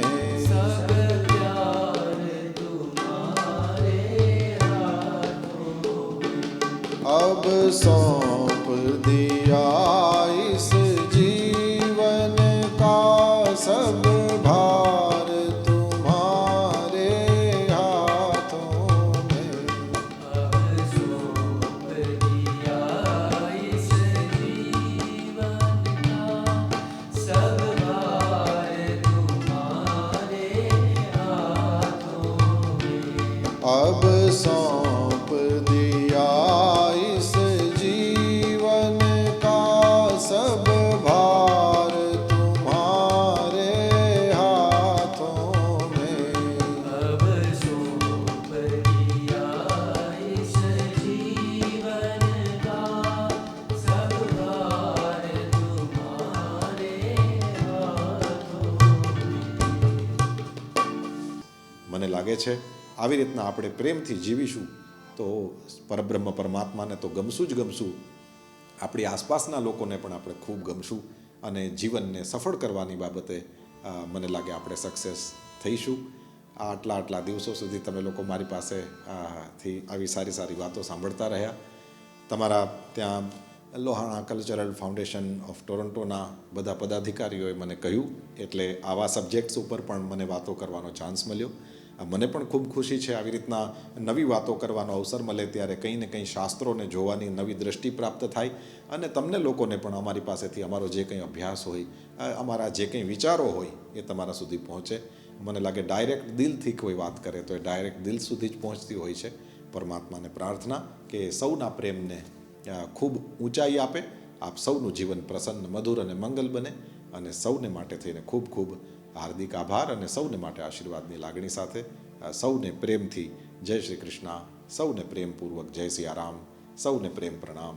सब प्यार तुम्हारे हाथों में। अब सौंप दिया इस जीवन का सब भार तुम्हारे हाथों में। अब सौंप दिया इस जीवन का सब भार तुम्हारे हाथों में। अब सौंप दिया इस जीवन का सब भार तुम्हारे हाथों में। अब सौंप दिया इस जीवन का सब भार तुम्हारे हाथों में। મને લાગે છે આવી રીતના આપણે પ્રેમથી જીવીશું તો પરબ્રહ્મ પરમાત્માને તો ગમશું જ ગમશું, આપણી આસપાસના લોકોને પણ આપણે ખૂબ ગમશું અને જીવનને સફળ કરવાની બાબતે મને લાગે આપણે સક્સેસ થઈશું. આટલા દિવસો સુધી તમે લોકો મારી પાસે થી આવી સારી સારી વાતો સાંભળતા રહ્યા. તમારા ત્યાં લોહાણા કલ્ચરલ ફાઉન્ડેશન ઓફ ટોરન્ટોના બધા પદાધિકારીઓએ મને કહ્યું, એટલે આવા સબ્જેક્ટ્સ ઉપર પણ મને વાતો કરવાનો ચાન્સ મળ્યો. મને પણ ખૂબ ખુશી છે આવી રીતના નવી વાતો કરવાનો અવસર મળે ત્યારે કંઈ ને કંઈ શાસ્ત્રોને જોવાની નવી દૃષ્ટિ પ્રાપ્ત થાય અને તમને લોકોને પણ અમારી પાસેથી અમારો જે કંઈ અભ્યાસ હોય, અમારા જે કંઈ વિચારો હોય એ તમારા સુધી પહોંચે. મને લાગે ડાયરેક્ટ દિલથી કોઈ વાત કરે તો એ ડાયરેક્ટ દિલ સુધી જ પહોંચતી હોય છે. પરમાત્માને પ્રાર્થના કે સૌના પ્રેમને ખૂબ ઊંચાઈ આપે, આપ સૌનું જીવન પ્રસન્ન, મધુર અને મંગલ બને અને સૌને માટે થઈને ખૂબ ખૂબ હાર્દિક આભાર અને સૌને માટે આશીર્વાદની લાગણી સાથે સૌને પ્રેમથી જય શ્રી કૃષ્ણ, સૌને પ્રેમપૂર્વક જય સિયારામ, સૌને પ્રેમ પ્રણામ.